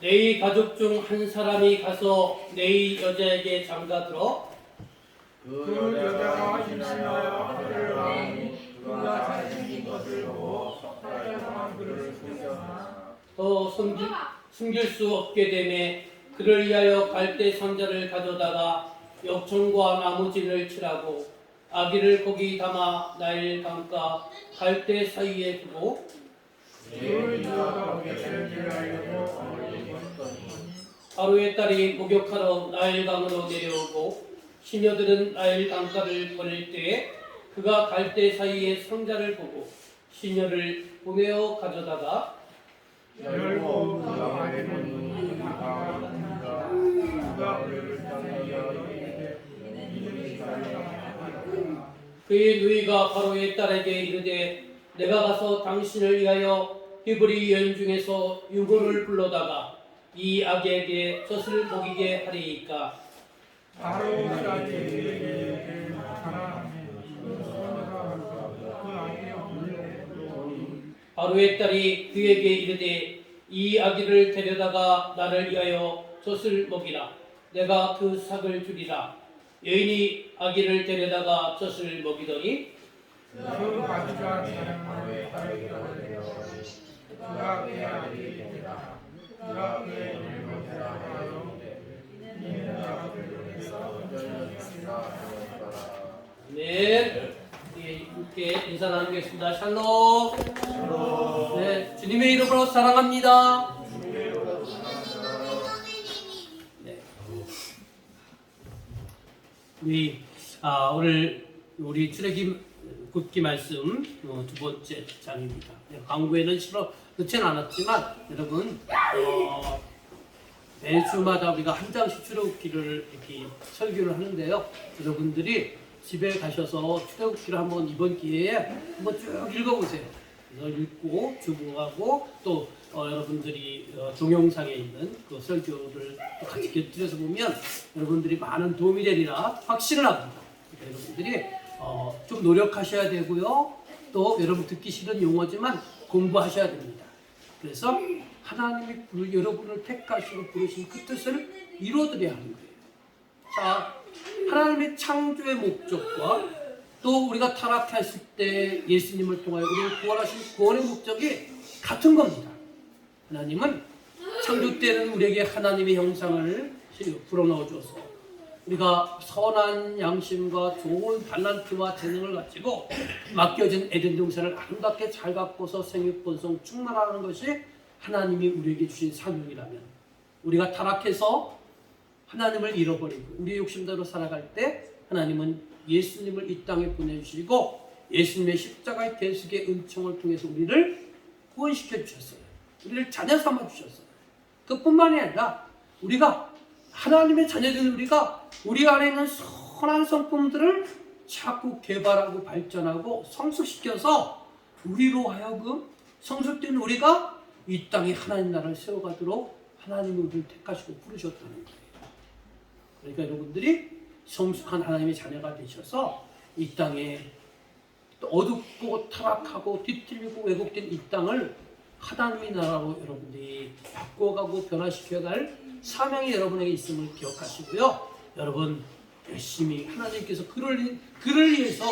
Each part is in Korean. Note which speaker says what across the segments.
Speaker 1: 너희 가족 중 한 사람이 가서 너희 여자에게 장가들어
Speaker 2: 그 여자가 임신하여 아들을 낳으니 그가 잘생긴 것을 보고 석달에 동안 그를 숨겼으나
Speaker 1: 더 숨길 수 없게 되매 그를 위하여 갈대 상자를 가져다가 역청과 나무진을 칠하고 아기를 거기 담아 나일 강가 갈대 사이에 두고
Speaker 2: 그 여자가 베들레헴에 알려고 어머니 보냈더니
Speaker 1: 하루의 딸이 목욕하러 나일강으로 내려오고 시녀들은 나일 강가를 거닐 때에 그가 갈대 사이에 상자를 보고 시녀를 보내어 가져다가
Speaker 2: 열고 그 안에는 눈이 나옵니다. 그가 그를 떠나려 이름이 달라.
Speaker 1: 그의 누이가 바로의 딸에게 이르되 내가 가서 당신을 위하여 히브리 여인 중에서 유고를 불러다가 이 아기에게 젖을 먹이게 하리이까
Speaker 2: 바로 자기에게 나타나니 그 아기의 물로
Speaker 1: 바로의 딸이 그에게 이르되 이 아기를 데려다가 나를 위하여 젖을 먹이라 내가 그 삭을 주리라 여인이 아기를 데려다가 젖을 먹이더니
Speaker 2: 그 가지가 사랑하는 딸에게 올려 그가 그 아들이니라 그가 그의 이름을 대하여 이는 나가 들에서 열렸으라 하였더라.
Speaker 1: 네, 함께 인사 나누겠습니다. 샬롬. 네, 주님의 이름으로 사랑합니다. 네. 오늘 우리 출애굽기 굽기 말씀 두 번째 장입니다. 광고에는 실어 넣지는 않았지만 여러분 매주마다 우리가 한 장씩 출애굽기를 이렇게 설교를 하는데요. 여러분들이 집에 가셔서 출애굽기를 한번 이번 기회에 한번 쭉 읽어보세요. 그래서 읽고 주목하고 또 여러분들이 동영상에 있는 그 설교를 또 같이 곁들여서 보면 여러분들이 많은 도움이 되리라 확신을 합니다. 그러니까 여러분들이 좀 노력하셔야 되고요. 또 여러분 듣기 싫은 용어지만 공부하셔야 됩니다. 그래서 하나님이 여러분을 택하시고 부르신 그 뜻을 이루어드려야 하는 거예요. 자, 하나님의 창조의 목적과 또 우리가 타락했을 때 예수님을 통하여 우리를 구원하신 구원의 목적이 같은 겁니다. 하나님은 창조 때는 우리에게 하나님의 형상을 불어넣어 줘서 우리가 선한 양심과 좋은 달란트와 재능을 가지고 맡겨진 에덴 동산을 아름답게 잘 가꿔서 생육번성 충만하는 것이 하나님이 우리에게 주신 사명이라면 우리가 타락해서 하나님을 잃어버리고 우리의 욕심대로 살아갈 때 하나님은 예수님을 이 땅에 보내주시고 예수님의 십자가의 대속의 은총을 통해서 우리를 구원시켜 주셨어요. 우리를 자녀 삼아 주셨어요. 그뿐만이 아니라 우리가 하나님의 자녀된 우리가 우리 안에 있는 선한 성품들을 자꾸 개발하고 발전하고 성숙시켜서 우리로 하여금 성숙된 우리가 이 땅에 하나님 나라를 세워가도록 하나님이 우리를 택하시고 부르셨다는 거예요. 그러니까 여러분들이 성숙한 하나님의 자녀가 되셔서 이 땅에 어둡고 타락하고 뒤틀리고 왜곡된 이 땅을 하나님의 나라로 여러분들이 바꿔가고 변화시켜갈 사명이 여러분에게 있음을 기억하시고요. 여러분 열심히 하나님께서 그를 위해서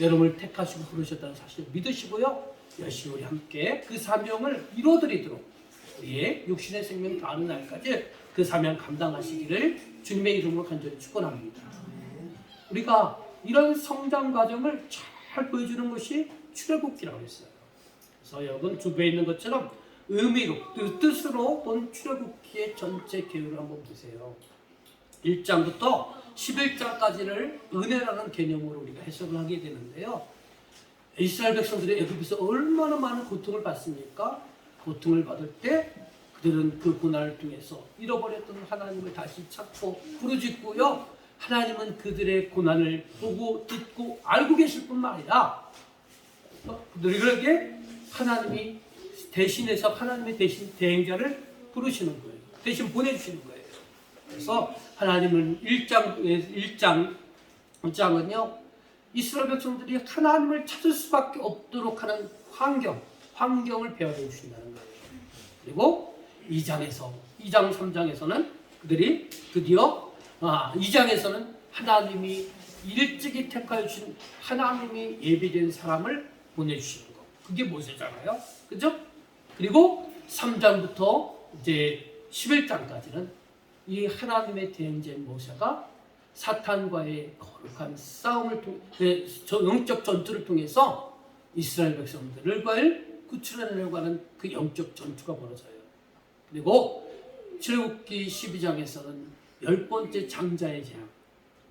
Speaker 1: 여러분을 택하시고 부르셨다는 사실을 믿으시고요. 열심히 우리 함께 그 사명을 이루어드리도록 우리의 육신의 생명 다하는 날까지 그 사명 감당하시기를 주님의 이름으로 간절히 축원합니다. 우리가 이런 성장 과정을 잘 보여주는 것이 출애굽기라고 했어요. 그래서 여러분 주변에 있는 것처럼 의미로 뜻으로 본 출애굽기의 전체 계율을 한번 보세요. 1장부터 11장까지를 은혜라는 개념으로 우리가 해석을 하게 되는데요. 이스라엘 백성들이 애굽에서 얼마나 많은 고통을 받습니까? 고통을 받을 때 그들은 그 고난을 통해서 잃어버렸던 하나님을 다시 찾고 부르짖고요. 하나님은 그들의 고난을 보고 듣고 알고 계실 뿐만 아니라 그들에게 하나님이 대신해서 하나님의 대신 대행자를 부르시는 거예요. 대신 보내주시는 거예요. 그래서 하나님은 1장은요 이스라엘 백성들이 하나님을 찾을 수밖에 없도록 하는 환경을 배워내 주신다는 거예요. 그리고 2장, 3장에서는 그들이 드디어 2장에서는 하나님이 일찍이 택하여 주신 하나님이 예비된 사람을 보내주시는 거. 그게 모세잖아요. 그죠? 그리고 3장부터 이제 11장까지는 이 하나님의 대행자인 모세가 사탄과의 거룩한 싸움을 통해 영적 전투를 통해서 이스라엘 백성들을 구출해내려고 하는 그 영적 전투가 벌어져요. 그리고 출애굽기 12장에서는 10번째 장자의 재앙,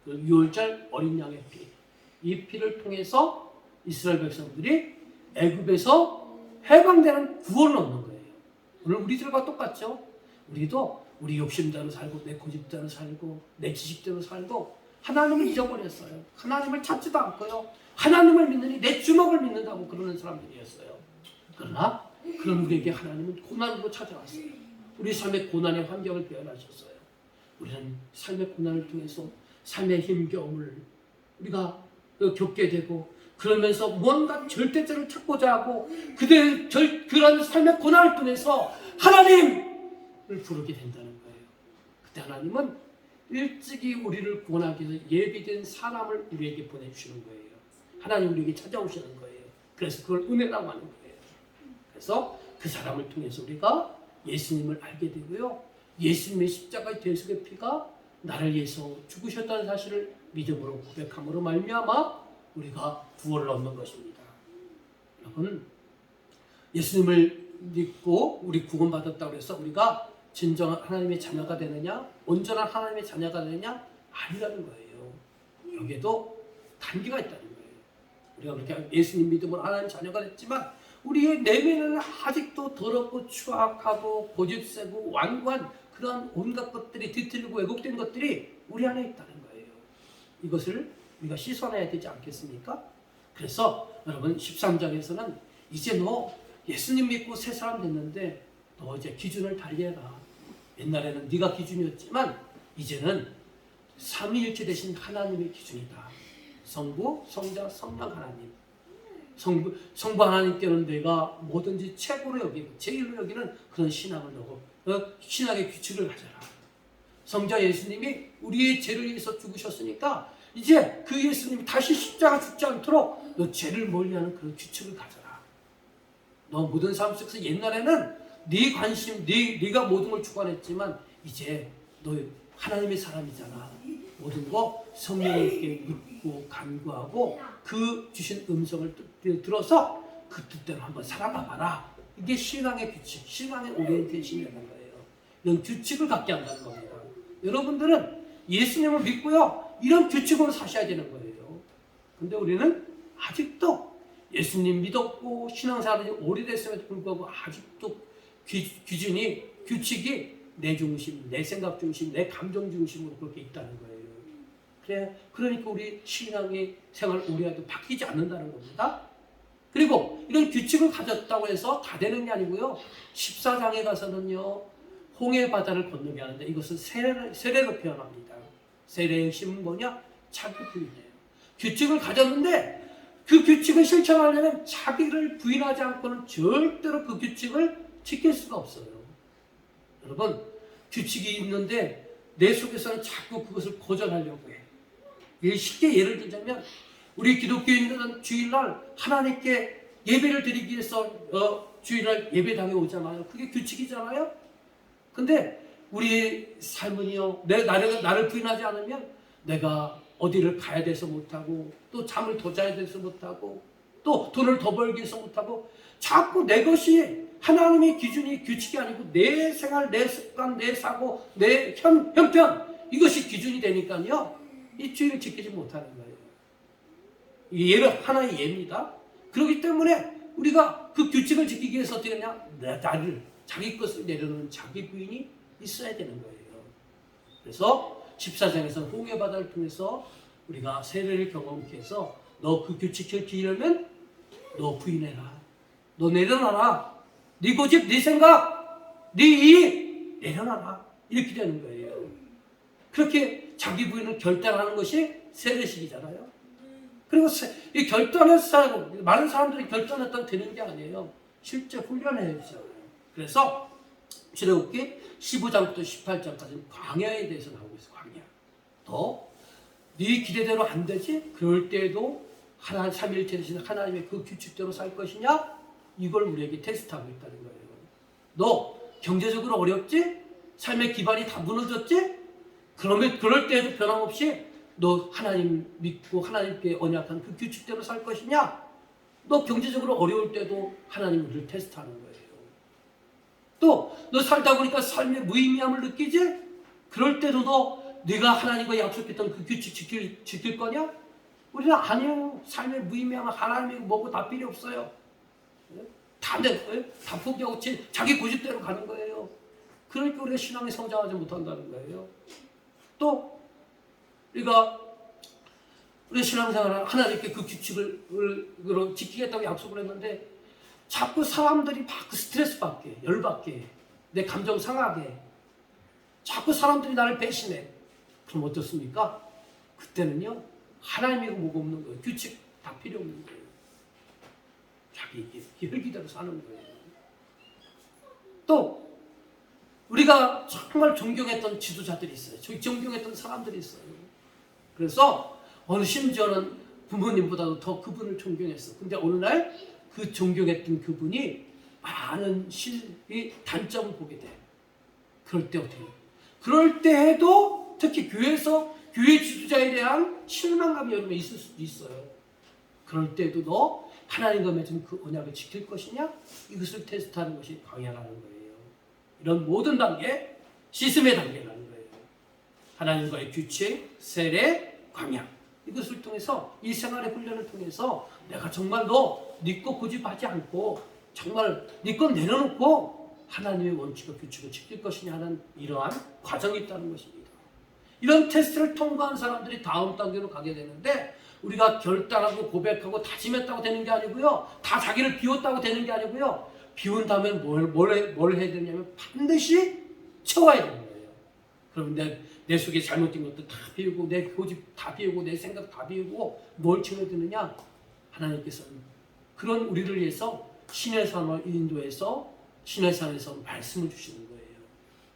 Speaker 1: 그 유월절 어린 양의 피, 이 피를 통해서 이스라엘 백성들이 애굽에서 해방되는 구원을 얻는 거예요. 오늘 우리들과 똑같죠? 우리도 우리 욕심대로 살고 내 고집대로 살고 내 지식대로 살고 하나님을 잊어버렸어요. 하나님을 찾지도 않고요. 하나님을 믿느니 내 주먹을 믿는다고 그러는 사람들이었어요. 그러나 그런 우리에게 하나님은 고난으로 찾아왔어요. 우리 삶의 고난의 환경을 배열하셨어요. 우리는 삶의 고난을 통해서 삶의 힘겨움을 우리가 겪게 되고 그러면서 뭔가 절대자를 찾고자 하고 그런 삶의 고난을 통해서 하나님을 부르게 된다는 거예요. 그때 하나님은 일찍이 우리를 구원하기 위해서 예비된 사람을 우리에게 보내주시는 거예요. 하나님 우리에게 찾아오시는 거예요. 그래서 그걸 은혜라고 하는 거예요. 그래서 그 사람을 통해서 우리가 예수님을 알게 되고요. 예수님의 십자가의 대속의 피가 나를 위해서 죽으셨다는 사실을 믿음으로 고백함으로 말미암아 우리가 구원을 얻는 것입니다. 여러분, 예수님을 믿고 우리 구원받았다고 해서 우리가 진정한 하나님의 자녀가 되느냐, 온전한 하나님의 자녀가 되느냐 아니라는 거예요. 여기에도 단계가 있다는 거예요. 우리가 그렇게 예수님 믿음으로 하나님 자녀가 됐지만 우리의 내면에는 아직도 더럽고 추악하고 고집세고 완고한 그런 온갖 것들이 뒤틀리고 왜곡된 것들이 우리 안에 있다는 거예요. 이것을 우리가 씻어내야 되지 않겠습니까? 그래서 여러분 13장에서는 이제 너 예수님 믿고 새 사람 됐는데 너 이제 기준을 달리해라. 옛날에는 네가 기준이었지만 이제는 삼위일체 되신 하나님의 기준이다. 성부, 성자, 성령 하나님. 성부 하나님께는 내가 뭐든지 최고로 여기고 제일로 여기는 그런 신앙을 넣고 신앙의 규칙을 가져라. 성자 예수님이 우리의 죄를 위해서 죽으셨으니까 이제 그 예수님이 다시 십자가 죽지 않도록 너 죄를 멀리하는 그런 규칙을 가져라. 너 모든 삶 속에서 옛날에는 네 관심, 네가 모든 걸 주관했지만 이제 너 하나님의 사람이잖아. 모든 거 성령님께 믿고 간구하고 그 주신 음성을 들어서 그 뜻대로 한번 살아봐라. 이게 신앙의 규칙, 신앙의 오리엔테이션이라는 거예요. 이런 규칙을 갖게 한다는 겁니다. 여러분들은 예수님을 믿고요. 이런 규칙으로 사셔야 되는 거예요. 근데 우리는 아직도 예수님 믿었고 신앙생활이 오래됐음에도 불구하고 아직도 규칙이 내 중심, 내 생각 중심, 내 감정 중심으로 그렇게 있다는 거예요. 그러니까 우리 신앙의 생활 오래도 바뀌지 않는다는 겁니다. 그리고 이런 규칙을 가졌다고 해서 다 되는 게 아니고요. 14장에 가서는요. 홍해 바다를 건너게 하는데 이것은 세례로 표현합니다. 세례의 핵심은 뭐냐? 자기 부인이에요. 규칙을 가졌는데 그 규칙을 실천하려면 자기를 부인하지 않고는 절대로 그 규칙을 지킬 수가 없어요. 여러분, 규칙이 있는데 내 속에서는 자꾸 그것을 거절하려고 해. 쉽게 예를 들자면 우리 기독교인들은 주일날 하나님께 예배를 드리기 위해서 주일날 예배당에 오잖아요. 그게 규칙이잖아요. 근데 우리의 삶은요, 나를 부인하지 않으면 내가 어디를 가야 돼서 못하고 또 잠을 더 자야 돼서 못하고 또 돈을 더 벌기 위해서 못하고 자꾸 내 것이 하나님의 기준이 규칙이 아니고 내 생활, 내 습관, 내 사고, 내 형편 이것이 기준이 되니까요. 이 주의를 지키지 못하는 거예요. 이게 하나의 예입니다. 그렇기 때문에 우리가 그 규칙을 지키기 위해서 어떻게 하냐? 자기 것을 내려놓는 자기 부인이 있어야 되는 거예요. 그래서 14장에서 홍해 바다를 통해서 우리가 세례를 경험케 해서 너 그 규칙을 지키려면 너 부인해라. 너 내려놔라. 네 고집, 네 생각, 네 이익 내려놔라. 이렇게 되는 거예요. 그렇게 자기 부인을 결단하는 것이 세례식이잖아요. 그리고 이 결단해서 많은 사람들이 결단했다고 되는 게 아니에요. 실제 훈련해야 되잖아요. 그래서 출애굽기 15장부터 18장까지는 광야에 대해서 나오고 있어. 광야. 또 네 기대대로 안 되지? 그럴 때에도 하나님 삼위일체 되신 하나님의 그 규칙대로 살 것이냐? 이걸 우리에게 테스트하고 있다는 거예요. 너 경제적으로 어렵지? 삶의 기반이 다 무너졌지? 그러면 그럴 때에도 변함없이 너 하나님 믿고 하나님께 언약한 그 규칙대로 살 것이냐? 너 경제적으로 어려울 때도 하나님 우리를 테스트하는 거예요. 또 너 살다 보니까 삶의 무의미함을 느끼지? 그럴 때도 너 네가 하나님과 약속했던 그 규칙 지킬 거냐? 우리는 아니에요. 삶의 무의미함은 하나님이 뭐고 다 필요 없어요. 다 포기하고 자기 고집대로 가는 거예요. 그러니까 우리가 신앙이 성장하지 못한다는 거예요. 또 우리 신앙생활 하나님께 그 규칙을 지키겠다고 약속을 했는데 자꾸 사람들이 막 스트레스 받게, 열받게, 내 감정 상하게, 자꾸 사람들이 나를 배신해. 그럼 어떻습니까? 그때는요, 하나님이고 뭐고 없는 거예요. 규칙 다 필요 없는 거예요. 자기 혈기대로 사는 거예요. 또 우리가 정말 존경했던 지도자들이 있어요. 존경했던 사람들이 있어요. 그래서 심지어는 부모님보다도 더 그분을 존경했어. 근데 어느 날 그 존경했던 그분이 많은 단점을 보게 돼. 그럴 때 어떻게 해요? 그럴 때에도 특히 교회에서 교회 지도자에 대한 실망감이 여러분 있을 수도 있어요. 그럴 때도 너 하나님과 맺은 그 언약을 지킬 것이냐? 이것을 테스트하는 것이 광야라는 거예요. 이런 모든 단계, 시스템의 단계라는 거예요. 하나님과의 규칙, 세례, 광야. 이것을 통해서 일생활의 훈련을 통해서 내가 정말 네 거 고집하지 않고 정말 네 건 내려놓고 하나님의 원칙과 규칙을 지킬 것이냐는 이러한 과정이 있다는 것입니다. 이런 테스트를 통과한 사람들이 다음 단계로 가게 되는데 우리가 결단하고 고백하고 다짐했다고 되는 게 아니고요. 다 자기를 비웠다고 되는 게 아니고요. 비운 다음에 뭘 해야 되냐면 반드시 채워야 되는 거예요. 그럼 내 속에 잘못된 것도 다 비우고 내 고집 다 비우고 내 생각 다 비우고 뭘 채워야 되느냐? 하나님께서는 그런 우리를 위해서 신의 산을 인도해서 신의 산에서 말씀을 주시는 거예요.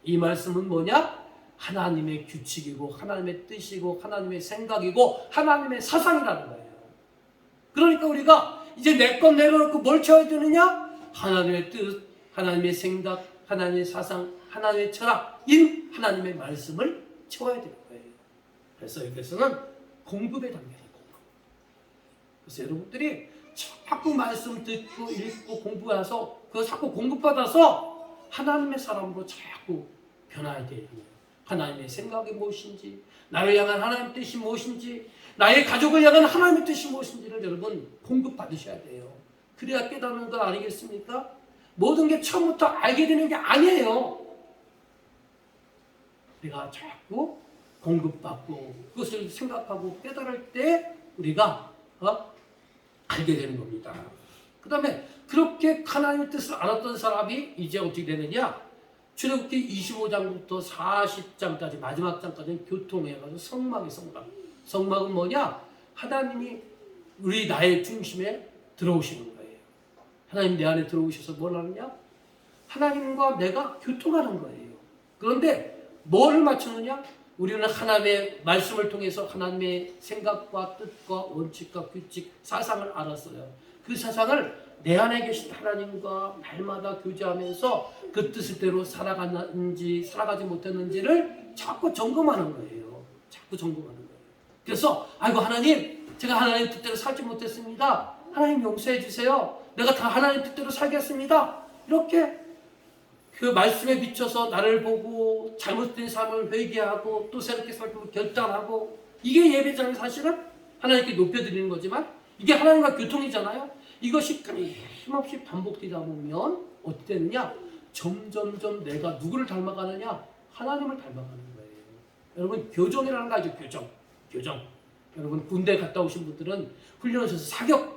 Speaker 1: 이 말씀은 뭐냐? 하나님의 규칙이고 하나님의 뜻이고 하나님의 생각이고 하나님의 사상이라는 거예요. 그러니까 우리가 이제 내 것 내려놓고 뭘 채워야 되느냐? 하나님의 뜻, 하나님의 생각, 하나님의 사상, 하나님의 철학인 하나님의 말씀을 채워야 되는 거예요. 그래서 여기서는 공급의 단계예요. 그래서 여러분들이 자꾸 말씀 듣고 읽고 공부해서 그거 자꾸 공급받아서 하나님의 사람으로 자꾸 변화해야 돼요. 하나님의 생각이 무엇인지, 나를 향한 하나님의 뜻이 무엇인지, 나의 가족을 향한 하나님의 뜻이 무엇인지를 여러분 공급받으셔야 돼요. 그래야 깨닫는 거 아니겠습니까? 모든 게 처음부터 알게 되는 게 아니에요. 우리가 자꾸 공급받고 그것을 생각하고 깨달을 때 우리가 알게 되는 겁니다. 그 다음에 그렇게 하나님의 뜻을 알았던 사람이 이제 어떻게 되느냐? 출애굽기 25장부터 40장까지 마지막 장까지는 교통해가지고 성막의 성막. 성막은 뭐냐? 하나님이 나의 중심에 들어오시는 거예요. 하나님 내 안에 들어오셔서 뭘 하느냐? 하나님과 내가 교통하는 거예요. 그런데 뭐를 맞추느냐? 우리는 하나님의 말씀을 통해서 하나님의 생각과 뜻과 원칙과 규칙, 사상을 알았어요. 그 사상을 내 안에 계신 하나님과 날마다 교제하면서 그 뜻대로 살아갔는지 살아가지 못했는지를 자꾸 점검하는 거예요. 자꾸 점검하는 거예요. 그래서 아이고 하나님, 제가 하나님 뜻대로 살지 못했습니다. 하나님 용서해 주세요. 내가 다 하나님 뜻대로 살겠습니다. 이렇게 그 말씀에 비춰서 나를 보고 잘못된 삶을 회개하고 또 새롭게 살고 결단하고, 이게 예배자는 사실은 하나님께 높여드리는 거지만 이게 하나님과 교통이잖아요. 이것이 끊임없이 반복되다 보면 어떻게 되느냐? 점점점 내가 누구를 닮아가느냐? 하나님을 닮아가는 거예요. 여러분 교정이라는 거 알죠? 교정. 여러분 군대 갔다 오신 분들은 훈련하셔서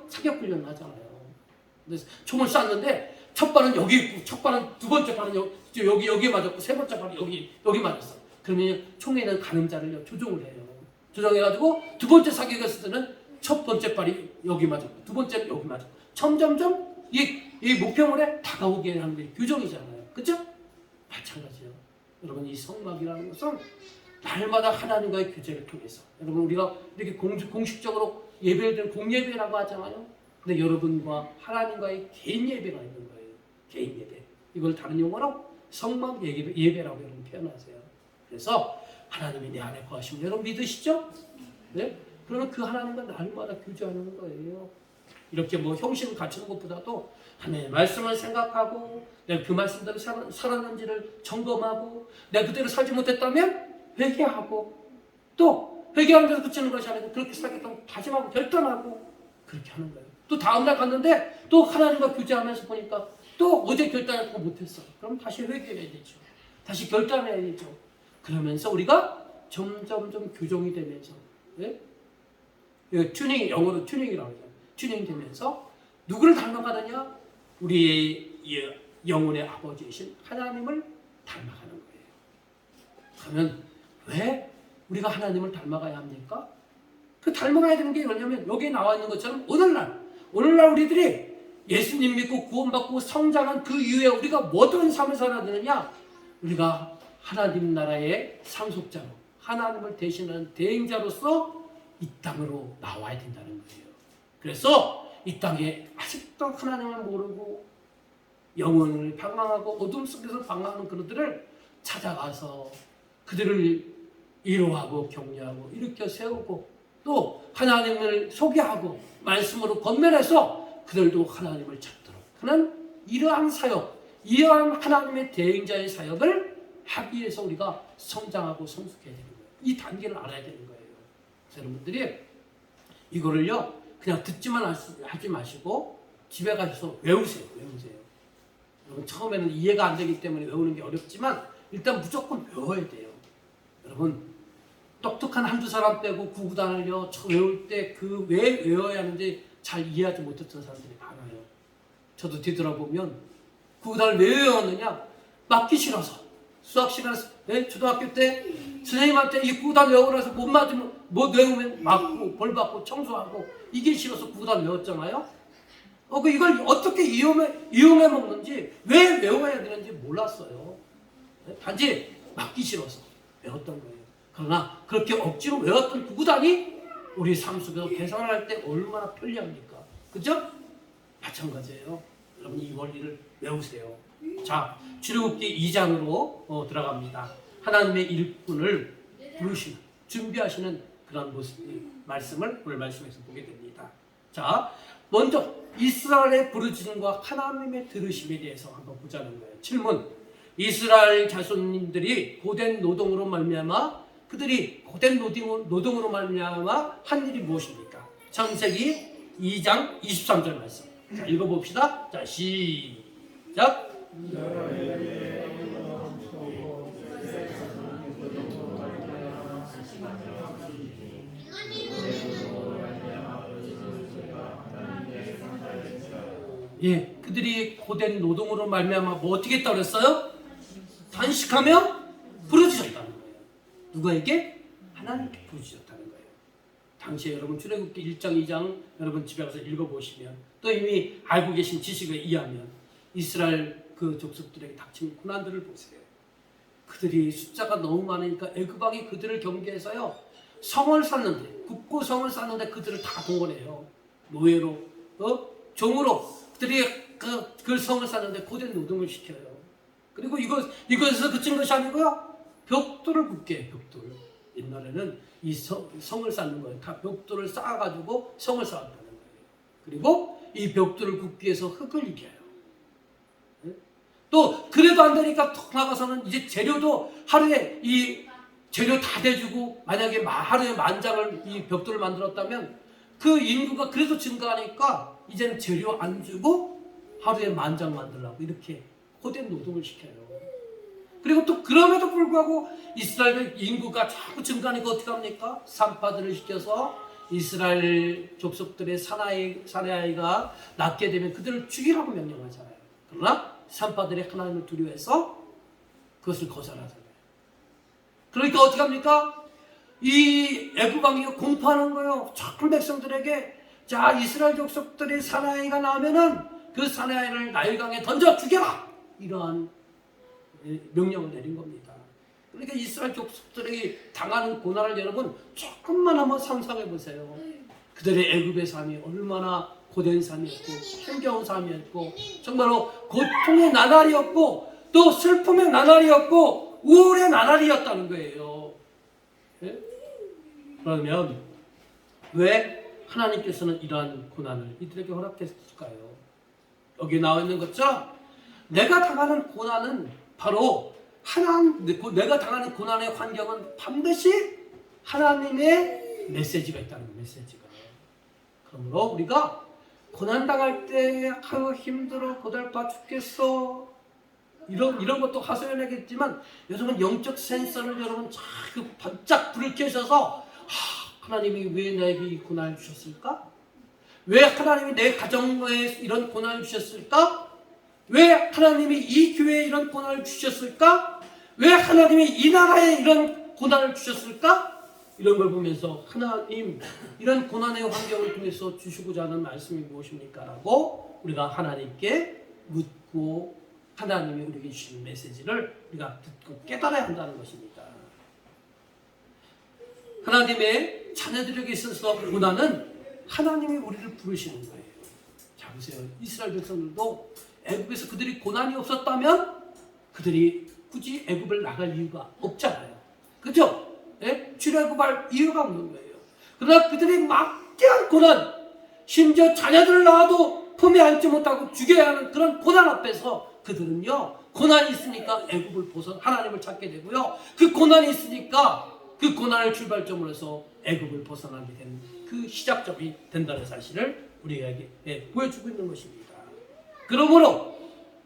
Speaker 1: 사격 훈련을 하잖아요. 그래서 총을 쐈는데 첫 발은 여기 있고, 첫 발은 두 번째 발은 여기에 맞았고, 세 번째 발은 여기 맞았어. 그러면 총에 있는 가늠자를 조종을 해요. 조정해가지고 두 번째 사격했을 때는 첫 번째 발이 여기 맞았고, 두 번째는 여기 맞았고, 점점점 이 목표물에 다가오게 하는 게 교정이잖아요. 그렇죠? 마찬가지예요. 여러분 이 성막이라는 것은 날마다 하나님과의 교제를 통해서 여러분 우리가 이렇게 공식적으로 예배를 드리는 공예배라고 하잖아요. 근데 여러분과 하나님과의 개인 예배가 있는 거예요. 개인 예배. 이걸 다른 용어로 성막 예배라고 여러분 표현하세요. 그래서 하나님이 내 안에 거하시면 여러분 믿으시죠? 네? 그러면 그 하나님과 날마다 교제하는 거예요. 이렇게 뭐 형식을 갖추는 것보다도 하나님의 말씀을 생각하고 내가 그 말씀대로 살았는지를 점검하고 내가 그대로 살지 못했다면 회개하고 또 회개하는 데서 그치는 것이 아니고 그렇게 살겠다고 다짐하고 결단하고 그렇게 하는 거예요. 또 다음날 갔는데 또 하나님과 교제하면서 보니까 또 어제 결단했고 못했어. 그럼 다시 회개해야 되죠. 다시 결단해야 되죠. 그러면서 우리가 점점점 교정이 되면서 예? 튜닝, 영어로 튜닝이라고 하죠. 튜닝 되면서 누구를 닮아가느냐? 우리의 영혼의 아버지이신 하나님을 닮아가는 거예요. 그러면 왜 우리가 하나님을 닮아가야 합니까? 그 닮아가야 되는 게 뭐냐면 여기에 나와 있는 것처럼 오늘날 우리들이 예수님 믿고 구원받고 성장한 그 이후에 우리가 어떤 삶을 살아야 되느냐? 우리가 하나님 나라의 상속자로 하나님을 대신하는 대행자로서 이 땅으로 나와야 된다는 거예요. 그래서 이 땅에 아직도 하나님을 모르고 영혼을 방황하고 어둠 속에서 방황하는 그들을 찾아가서 그들을 위로하고 격려하고 일으켜 세우고 또 하나님을 소개하고 말씀으로 건면해서 그들도 하나님을 찾도록 하는 이러한 사역, 이러한 하나님의 대행자의 사역을 하기 위해서 우리가 성장하고 성숙해야 되는 거예요. 이 단계를 알아야 되는 거예요. 그래서 여러분들이 이거를요 그냥 듣지만 하지 마시고 집에 가셔서 외우세요. 여러분 처음에는 이해가 안 되기 때문에 외우는 게 어렵지만 일단 무조건 외워야 돼요. 여러분 똑똑한 한두 사람 빼고 구구단을요 외울 때 그 왜 외워야 하는지 잘 이해하지 못했던 사람들이 많아요. 저도 뒤돌아보면 구구단을 왜 외웠느냐? 맞기 싫어서. 수학 시간에서 초등학교 때 선생님한테 이 구구단 외우라서 못 맞으면 못 외우면 맞고 벌 받고 청소하고 이게 싫어서 구구단 외웠잖아요. 이걸 어떻게 이용해 먹는지 왜 외워야 되는지 몰랐어요. 단지 맞기 싫어서 외웠던 거예요. 그러나 그렇게 억지로 외웠던 구구단이 우리 삶 속에서 계산을 할 때 얼마나 편리합니까? 그죠? 마찬가지예요. 여러분 이 원리를 외우세요. 자, 출애굽기 2장으로 들어갑니다. 하나님의 일꾼을 부르시는, 준비하시는 그런 말씀을 오늘 말씀에서 보게 됩니다. 자, 먼저 이스라엘의 부르짖음과 하나님의 들으심에 대해서 한번 보자는 거예요. 질문. 이스라엘 자손님들이 고된 노동으로 말미암아 그들이 고된 노동으로 말미암아 한 일이 무엇입니까? 창세기 2장 23절 말씀. 자, 읽어봅시다. 자, 시작. 예, 그들이 고된 노동으로 말미암아 뭐 어떻게 했다고 그랬어요? 단식하며 부르짖었다는 거예요. 누구에게? 하나님께 부르짖었다는 거예요. 당시에 여러분 출애굽기 1장 2장 여러분 집에 가서 읽어보시면 또 이미 알고 계신 지식에 의하면 이스라엘 그 족속들에게 닥친 고난들을 보세요. 그들이 숫자가 너무 많으니까 애굽 왕이 그들을 경계해서요 성을 쌓는데 굳고 성을 쌓는데 그들을 다 동원해요. 노예로 종으로 그들이 그 성을 쌓는데 고된 노동을 시켜요. 그리고 이것에서 그친 것이 아니고요 벽돌을 굽게 해요. 벽돌. 옛날에는 이 성을 쌓는 거예요. 다 벽돌을 쌓아가지고 성을 쌓았다는 거예요. 그리고 이 벽돌을 굽기 위해서 흙을 이겨요. 또 그래도 안 되니까 더 나가서는 이제 재료도 하루에 이 재료 다 대주고 만약에 하루에 10,000장을 이 벽돌을 만들었다면 그 인구가 그래도 증가하니까 이제는 재료 안 주고 하루에 10,000장 만들라고 이렇게 고된 노동을 시켜요. 그리고 또 그럼에도 불구하고 이스라엘 인구가 자꾸 증가하니까 어떻게 합니까? 산파들을 시켜서 이스라엘 족속들의 사내아이가 낳게 되면 그들을 죽이라고 명령하잖아요. 그러나 산파들이 하나님을 두려워해서 그것을 거절하잖아요. 그러니까 어떻게 합니까? 이 애굽 왕이 공포하는 거예요. 전 백성들에게 자 이스라엘 족속들의 사내아이가 나오면은 그 사내아이를 나일강에 던져 죽여라. 이러한 명령을 내린 겁니다. 그러니까 이스라엘 족속들이 당하는 고난을 여러분 조금만 한번 상상해 보세요. 그들의 애굽의 삶이 얼마나 고된 삶이었고 힘겨운 삶이었고 정말로 고통의 나날이었고 또 슬픔의 나날이었고 우울의 나날이었다는 거예요. 네? 그러면 왜 하나님께서는 이러한 고난을 이들에게 허락했을까요? 여기 나와 있는 것처럼 내가 당하는 고난은 바로 내가 당하는 고난의 환경은 반드시 하나님의 메시지가 있다는 거예요. 메시지가. 그러므로 우리가 고난당할 때 아유 힘들어 고달파 죽겠어 이런 것도 하소연하겠지만 여러분 영적 센서를 여러분 자꾸 반짝 불을 켜셔서 하나님이 왜 나에게 이 고난을 주셨을까? 왜 하나님이 내 가정에 이런 고난을 주셨을까? 왜 하나님이 이 교회에 이런 고난을 주셨을까? 왜 하나님이 이 나라에 이런 고난을 주셨을까? 이런 걸 보면서 하나님 이런 고난의 환경을 통해서 주시고자 하는 말씀이 무엇입니까? 라고 우리가 하나님께 묻고 하나님이 우리에게 주신 메시지를 우리가 듣고 깨달아야 한다는 것입니다. 하나님의 자녀들에게 있어서 고난은 하나님이 우리를 부르시는 거예요. 자 보세요. 이스라엘 백성들도 애굽에서 그들이 고난이 없었다면 그들이 굳이 애굽을 나갈 이유가 없잖아요. 그렇죠? 예? 출애굽할 이유가 없는 거예요. 그러나 그들이 막대한 고난, 심지어 자녀들을 낳아도 품에 안지 못하고 죽여야 하는 그런 고난 앞에서 그들은요 고난이 있으니까 애굽을 벗어 하나님을 찾게 되고요. 그 고난이 있으니까 그 고난을 출발점으로 해서 애굽을 벗어나게 된 그 시작점이 된다는 사실을 우리에게 보여주고 있는 것입니다. 그러므로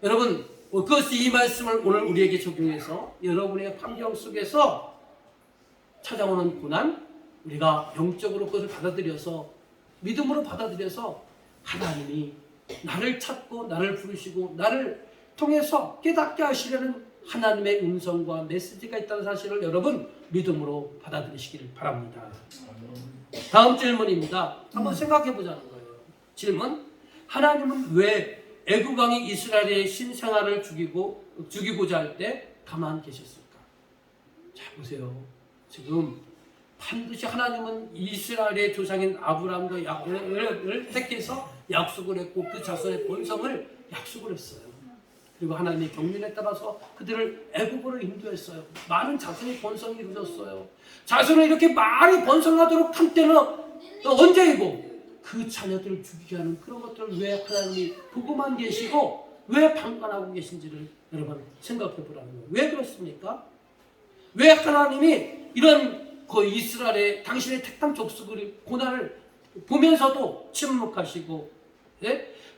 Speaker 1: 여러분 그것이 이 말씀을 오늘 우리에게 적용해서 여러분의 환경 속에서 찾아오는 고난 우리가 영적으로 그것을 받아들여서 믿음으로 받아들여서 하나님이 나를 찾고 나를 부르시고 나를 통해서 깨닫게 하시려는 하나님의 음성과 메시지가 있다는 사실을 여러분 믿음으로 받아들이시길 바랍니다. 다음 질문입니다. 한번 생각해 보자는 거예요. 질문: 하나님은 왜 애굽 왕이 이스라엘의 신생아를 죽이고자 할 때 가만히 계셨을까? 자 보세요. 지금 반드시 하나님은 이스라엘의 조상인 아브라함과 야곱을 택해서 약속을 했고 그 자손의 본성을 약속을 했어요. 그리고 하나님의 경륜에 따라서 그들을 애굽으로 인도했어요. 많은 자손의 본성이 이루어졌어요. 자손을 이렇게 많이 번성하도록 한 때는 언제이고 그 자녀들을 죽이게 하는 그런 것들을 왜 하나님이 보고만 계시고 왜 방관하고 계신지를 여러분 생각해 보라는 거예요. 왜 그렇습니까? 왜 하나님이 이런 그 이스라엘의 당신의 택한 족속의 고난을 보면서도 침묵하시고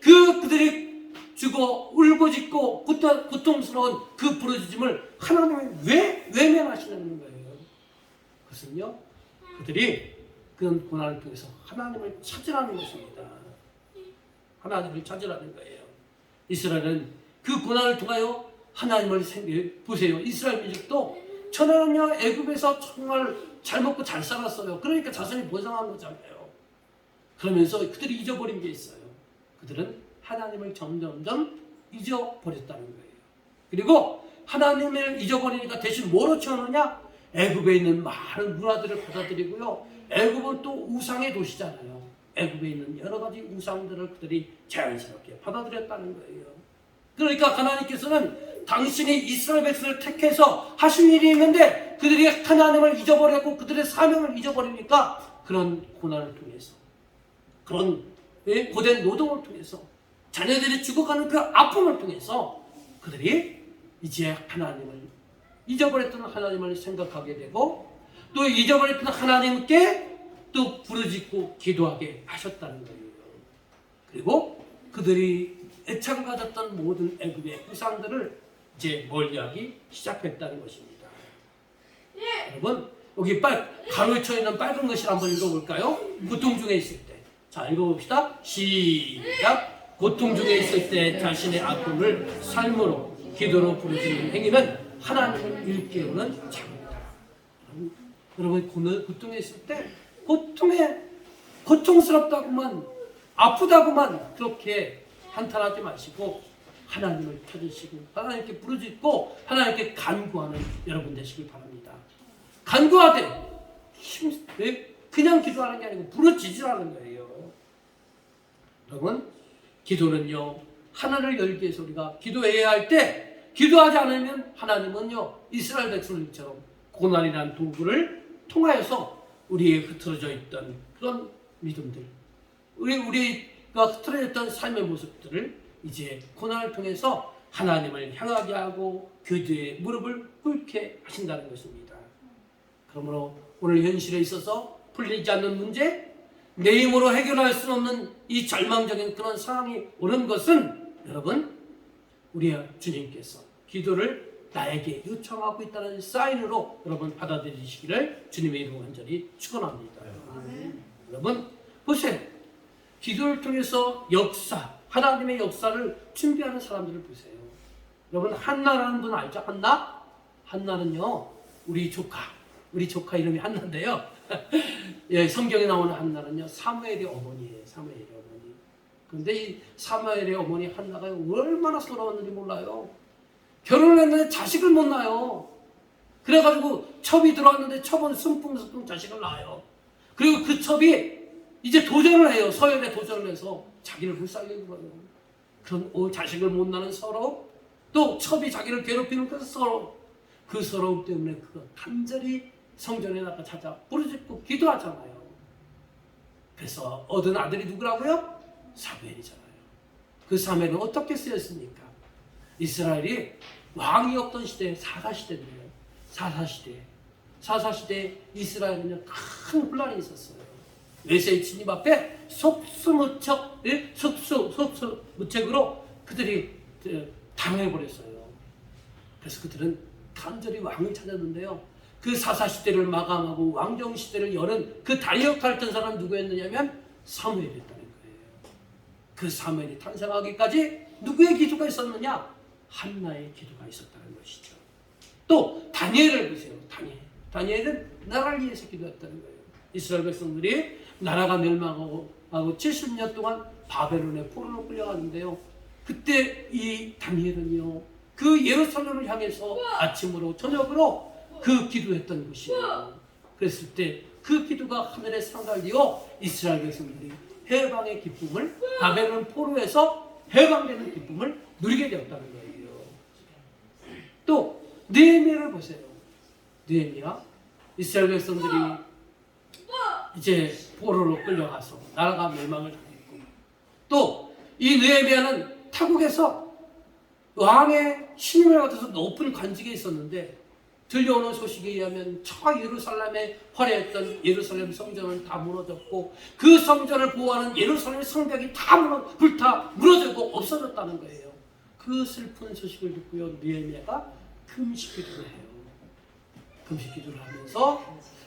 Speaker 1: 그들이 죽어 울고짖고 고통스러운 그 부르짖음을 하나님이 왜 외면하시는 거예요? 그것은요 그들이 그런 고난을 통해서 하나님을 찾으라는 것입니다. 하나님을 찾으라는 거예요. 이스라엘은 그 고난을 통하여 하나님을 보세요. 이스라엘 민족도 천하는요 애굽에서 정말 잘 먹고 잘 살았어요. 그러니까 자손이 번성한 거잖아요. 그러면서 그들이 잊어버린 게 있어요. 그들은 하나님을 점점점 잊어버렸다는 거예요. 그리고 하나님을 잊어버리니까 대신 뭐로 채우느냐? 애굽에 있는 많은 문화들을 받아들이고요. 애굽은 또 우상의 도시잖아요. 애굽에 있는 여러 가지 우상들을 그들이 자연스럽게 받아들였다는 거예요. 그러니까 하나님께서는 당신이 이스라엘 백성을 택해서 하신 일이 있는데 그들이 하나님을 잊어버렸고 그들의 사명을 잊어버리니까 그런 고난을 통해서 그런 고된 노동을 통해서 자녀들이 죽어가는 그 아픔을 통해서 그들이 이제 하나님을 잊어버렸던 하나님을 생각하게 되고 또 잊어버렸던 하나님께 또 부르짖고 기도하게 하셨다는 거예요. 그리고 그들이 애착을 가졌던 모든 애굽의 우상들을 이제 멀리하기 시작했다는 것입니다. 여러분 여기 가로에 쳐 있는 빨간 것을 한번 읽어볼까요? 고통 중에 있을 때. 자 읽어봅시다. 시작. 고통 중에 있을 때 자신의 아픔을 삶으로 기도로 부르짖는 행위는 하나님을 일깨우는 자입니다. 여러분 고통에 있을 때 고통스럽다고만 아프다고만 그렇게 한탄하지 마시고 하나님을 찾으시고 하나님께 부르짖고 하나님께 간구하는 여러분 되시길 바랍니다. 간구하되 그냥 기도하는 게 아니고 부르짖으라는 거예요. 여러분, 기도는요, 하나를 열기 위해서 우리가 기도해야 할 때, 기도하지 않으면 하나님은요, 이스라엘 백성들처럼 고난이라는 도구를 통하여서 우리의 흐트러져 있던 그런 믿음들, 우리가 흐트러져 있던 삶의 모습들을 이제 고난을 통해서 하나님을 향하게 하고 기도에 무릎을 꿇게 하신다는 것입니다. 그러므로 오늘 현실에 있어서 풀리지 않는 문제, 내 힘으로 해결할 수 없는 이 절망적인 그런 상황이 오는 것은 여러분, 우리 주님께서 기도를 나에게 요청하고 있다는 사인으로 여러분 받아들이시기를 주님의 이름으로 간절히 축원합니다. 여러분 보세요. 기도를 통해서 역사, 하나님의 역사를 준비하는 사람들을 보세요. 여러분, 한나라는 분 알죠? 한나? 한나는요, 우리 조카 이름이 한나인데요. 예, 성경에 나오는 한나는요, 사무엘의 어머니예요. 사무엘의 어머니. 그런데 이 사무엘의 어머니 한나가 얼마나 서러웠는지 몰라요. 결혼을 했는데 자식을 못 낳아요. 그래가지고 첩이 들어왔는데 첩은 승풍승풍 자식을 낳아요. 그리고 그 첩이 이제 도전을 해요. 서열에 도전을 해서 자기를 불쌍히 굴어요. 그런 자식을 못 낳는 서러움, 또 첩이 자기를 괴롭히는 그 서러움, 그 서러움 때문에 그가 간절히 성전에 나가 찾아 부르짖고 기도하잖아요. 그래서 얻은 아들이 누구라고요? 사무엘이잖아요. 그 사무엘은 어떻게 쓰였습니까? 이스라엘이 왕이 없던 시대, 사사시대인데요. 사사시대에 이스라엘은요, 큰 혼란이 있었어요. 외세의 침입 앞에 속수무책으로 그들이 당해버렸어요. 그래서 그들은 간절히 왕을 찾았는데요. 그 사사시대를 마감하고 왕정시대를 여는 그 다이역할을 했던 사람은 누구였느냐면 사무엘이었다는 거예요. 그 사무엘이 탄생하기까지 누구의 기도가 있었느냐? 한나의 기도가 있었다는 것이죠. 또 다니엘을 보세요. 다니엘은 나라를 위해서 기도했다는 거예요. 이스라엘 백성들이 나라가 멸망하고 70년 동안 바벨론의 포로로 끌려가는데요. 그때 이 다니엘은요, 그 예루살렘을 향해서 아침으로 저녁으로 그 기도했던 것이에요. 그랬을 때 그 기도가 하늘에 상달되어 이스라엘 백성들이 해방의 기쁨을, 바벨론 포로에서 해방되는 기쁨을 누리게 되었다는 거예요. 또 느헤미야를 보세요. 느헤미야, 이스라엘 백성들이 이제 포로로 끌려가서 나라가 멸망을 당했고, 또 이 느헤미야는 타국에서 왕의 신임을 받아서 높은 관직에 있었는데 들려오는 소식에 의하면 예루살렘에 화려했던 예루살렘 성전은 다 무너졌고 그 성전을 보호하는 예루살렘 성벽이 다 불타 무너지고 없어졌다는 거예요. 그 슬픈 소식을 듣고요, 느헤미야가 금식 기도를 해요. 금식 기도를 하면서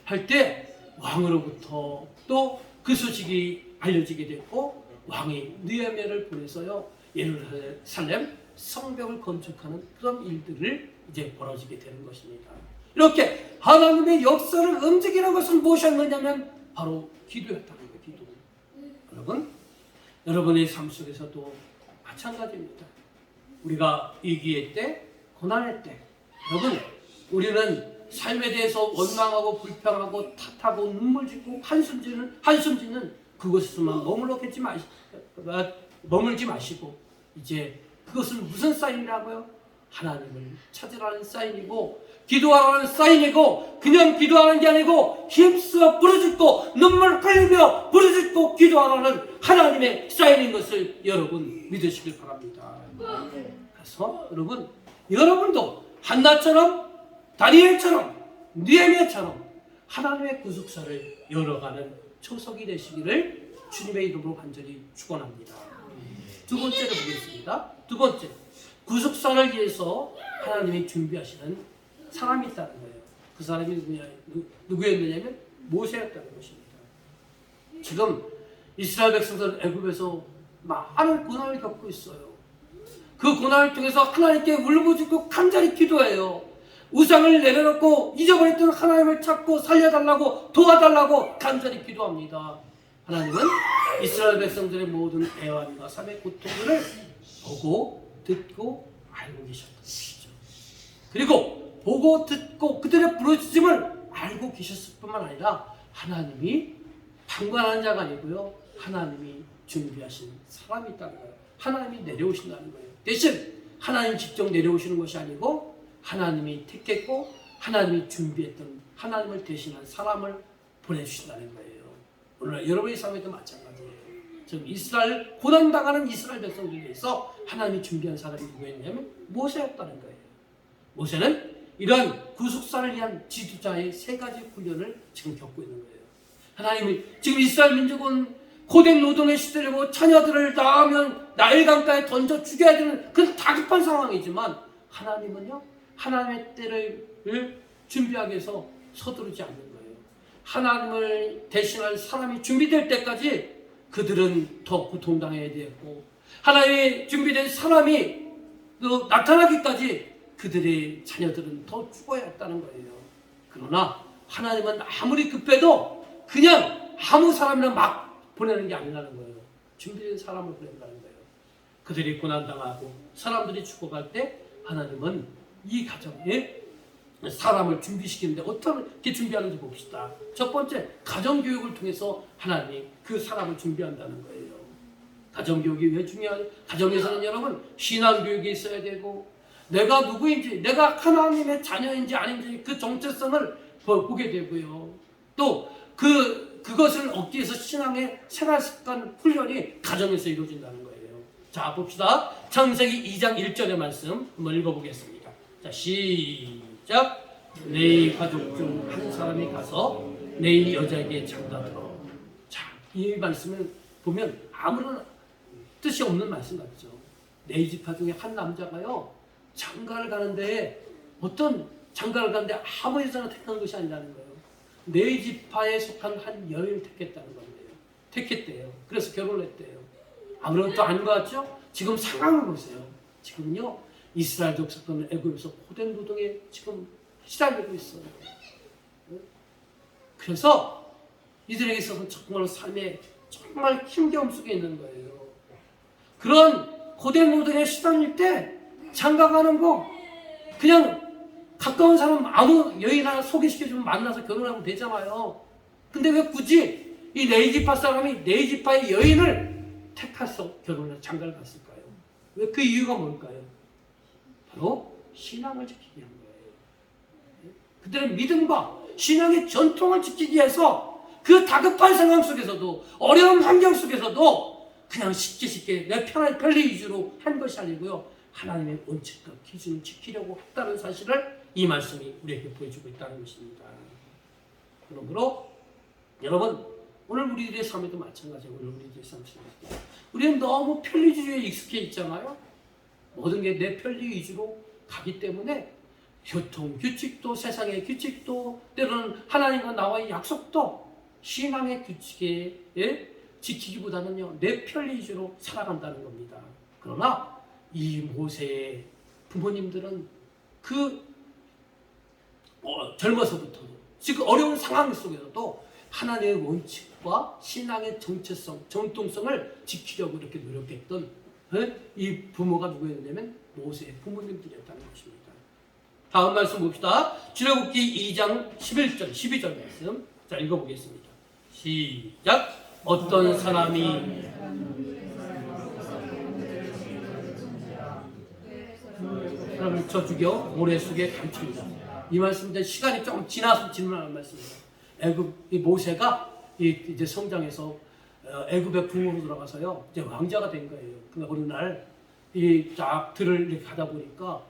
Speaker 1: 할 때 왕으로부터 또 그 소식이 알려지게 됐고, 왕이 느헤미야를 보내서요, 예루살렘 성벽을 건축하는 그런 일들을 이제 벌어지게 되는 것입니다. 이렇게 하나님의 역사를 움직이는 것은 무엇이었느냐면 바로 기도였다는 거예요. 기도. 여러분의 삶 속에서도 마찬가지입니다. 우리가 위기의 때, 고난의 때, 여러분, 우리는 삶에 대해서 원망하고 불평하고 탓하고 눈물 짓고 한숨 짓는 그것에서만 머물지 마시고 이제 그것은 무슨 사인이라고요? 하나님을 찾으라는 사인이고 기도하라는 사인이고, 그냥 기도하는 게 아니고 힘써 부르짖고 눈물 흘리며 부르짖고 기도하라는 하나님의 사인인 것을 여러분 믿으시길 바랍니다. 그래서 여러분도 한나처럼 다니엘처럼 느헤미야처럼 하나님의 구속사를 열어가는 초석이 되시기를 주님의 이름으로 간절히 축원합니다. 두 번째로 보겠습니다. 두 번째, 구속사를 위해서 하나님이 준비하시는 사람이 있다는 거예요. 그 사람이 누구였느냐면 모세였다는 것입니다. 지금 이스라엘 백성들은 애굽에서 많은 고난을 겪고 있어요. 그 고난을 통해서 하나님께 울부짖고 간절히 기도해요. 우상을 내려놓고 잊어버렸던 하나님을 찾고 살려달라고 도와달라고 간절히 기도합니다. 하나님은 이스라엘 백성들의 모든 애환과 삶의 고통들을 보고 듣고 알고 계셨던 것이죠. 그리고 보고 듣고 그들의 부르짖음을 알고 계셨을 뿐만 아니라 하나님이 방관하는 자가 아니고요. 하나님이 준비하신 사람이 있다는 거예요. 하나님이 내려오신다는 거예요. 대신 하나님 직접 내려오시는 것이 아니고 하나님이 택했고 하나님이 준비했던 하나님을 대신한 사람을 보내주신다는 거예요. 오늘 여러분의 삶에도 마찬가지예요. 지금 이스라엘 고난당하는 이스라엘 백성들에 대해서 하나님이 준비한 사람이 누구였냐면 모세였다는 거예요. 모세는 이런 구속사를 위한 지도자의 세 가지 훈련을 지금 겪고 있는 거예요. 하나님이 지금 이스라엘 민족은 고된 노동에 시들고 자녀들을 낳으면 나일강가에 던져 죽여야 되는 그런 다급한 상황이지만 하나님은요, 하나님의 때를 준비하기 위해서 서두르지 않는 거예요. 하나님을 대신할 사람이 준비될 때까지 그들은 더 고통당해야 되었고, 하나님의 준비된 사람이 나타나기까지 그들의 자녀들은 더 죽어야 했다는 거예요. 그러나 하나님은 아무리 급해도 그냥 아무 사람이나 막 보내는 게 아니라는 거예요. 준비된 사람을 보낸다는 거예요. 그들이 고난당하고 사람들이 죽어갈 때 하나님은 이 가정에 사람을 준비시키는데 어떻게 준비하는지 봅시다. 첫 번째, 가정교육을 통해서 하나님이 그 사람을 준비한다는 거예요. 가정교육이 왜 중요하냐? 가정에서는 여러분 신앙교육이 있어야 되고, 내가 누구인지, 내가 하나님의 자녀인지 아닌지 그 정체성을 보게 되고요. 또 그것을 얻기 위해서 신앙의 생활습관 훈련이 가정에서 이루어진다는 거예요. 자, 봅시다. 창세기 2장 1절의 말씀 한번 읽어보겠습니다. 자, 시작. 내 가족 중 한 사람이 가서 내 여자에게 장가들어. 자, 이 말씀을 보면 아무런 뜻이 없는 말씀 같죠. 네 지파 중에 한 남자가요, 장가를 가는데 어떤 장가를 가는데 아무 여자나 택한 것이 아니라는 거예요. 네 지파에 속한 한 여인을 택했다는 건데요. 택했대요. 그래서 결혼을 했대요. 아무런 것도 아닌 것 같죠? 지금 상황을 보세요. 지금요, 이스라엘 족속들은 애굽에서 고된 노동에 지금 시달리고 있어요. 그래서 이들에게 있어서 정말 삶에 정말 힘겨움 속에 있는 거예요. 그런 고된 노동에 시달릴 때 장가가는 거 그냥 가까운 사람 아무 여인 하나 소개시켜주면 만나서 결혼하면 되잖아요. 근데 왜 굳이 이 네이지파 사람이 네이지파의 여인을 택해서 결혼을 장가를 갔을까요? 왜 그 이유가 뭘까요? 바로 신앙을 지키기 위한 거예요. 그들의 믿음과 신앙의 전통을 지키기 위해서 그 다급한 상황 속에서도 어려운 환경 속에서도 그냥 쉽게 내 편리 위주로 한 것이 아니고요. 하나님의 원칙과 기준을 지키려고 했다는 사실을 이 말씀이 우리에게 보여주고 있다는 것입니다. 그러므로 여러분, 오늘 우리들의 삶에도 마찬가지예요. 오늘 우리들의 삶 속에서 우리는 너무 편리주의에 익숙해 있잖아요. 모든 게 내 편리 위주로 가기 때문에 교통, 규칙도, 세상의 규칙도, 때로는 하나님과 나와의 약속도 신앙의 규칙에 지키기보다는요, 내 편리 위주로 살아간다는 겁니다. 그러나 이 모세의 부모님들은 젊어서부터도 지금 어려운 상황 속에서도 하나님의 원칙과 신앙의 정체성, 정통성을 지키려고 이렇게 노력했던 이 부모가 누구였냐면 모세의 부모님들이었다는 것입니다. 다음 말씀 봅시다. 출애굽기 2장 11절, 12절 말씀. 자, 읽어보겠습니다. 시작. 어떤 사람이 사람을 쳐 죽여 모래 속에 감춥니다. 이 말씀인데 시간이 조금 지나서 질문하는 말씀입니다. 이 모세가 이제 성장해서 애굽의 궁으로 들어가서요, 이제 왕자가 된 거예요. 근데 어느 날 이 쫙 들을 이렇게 가다 보니까요,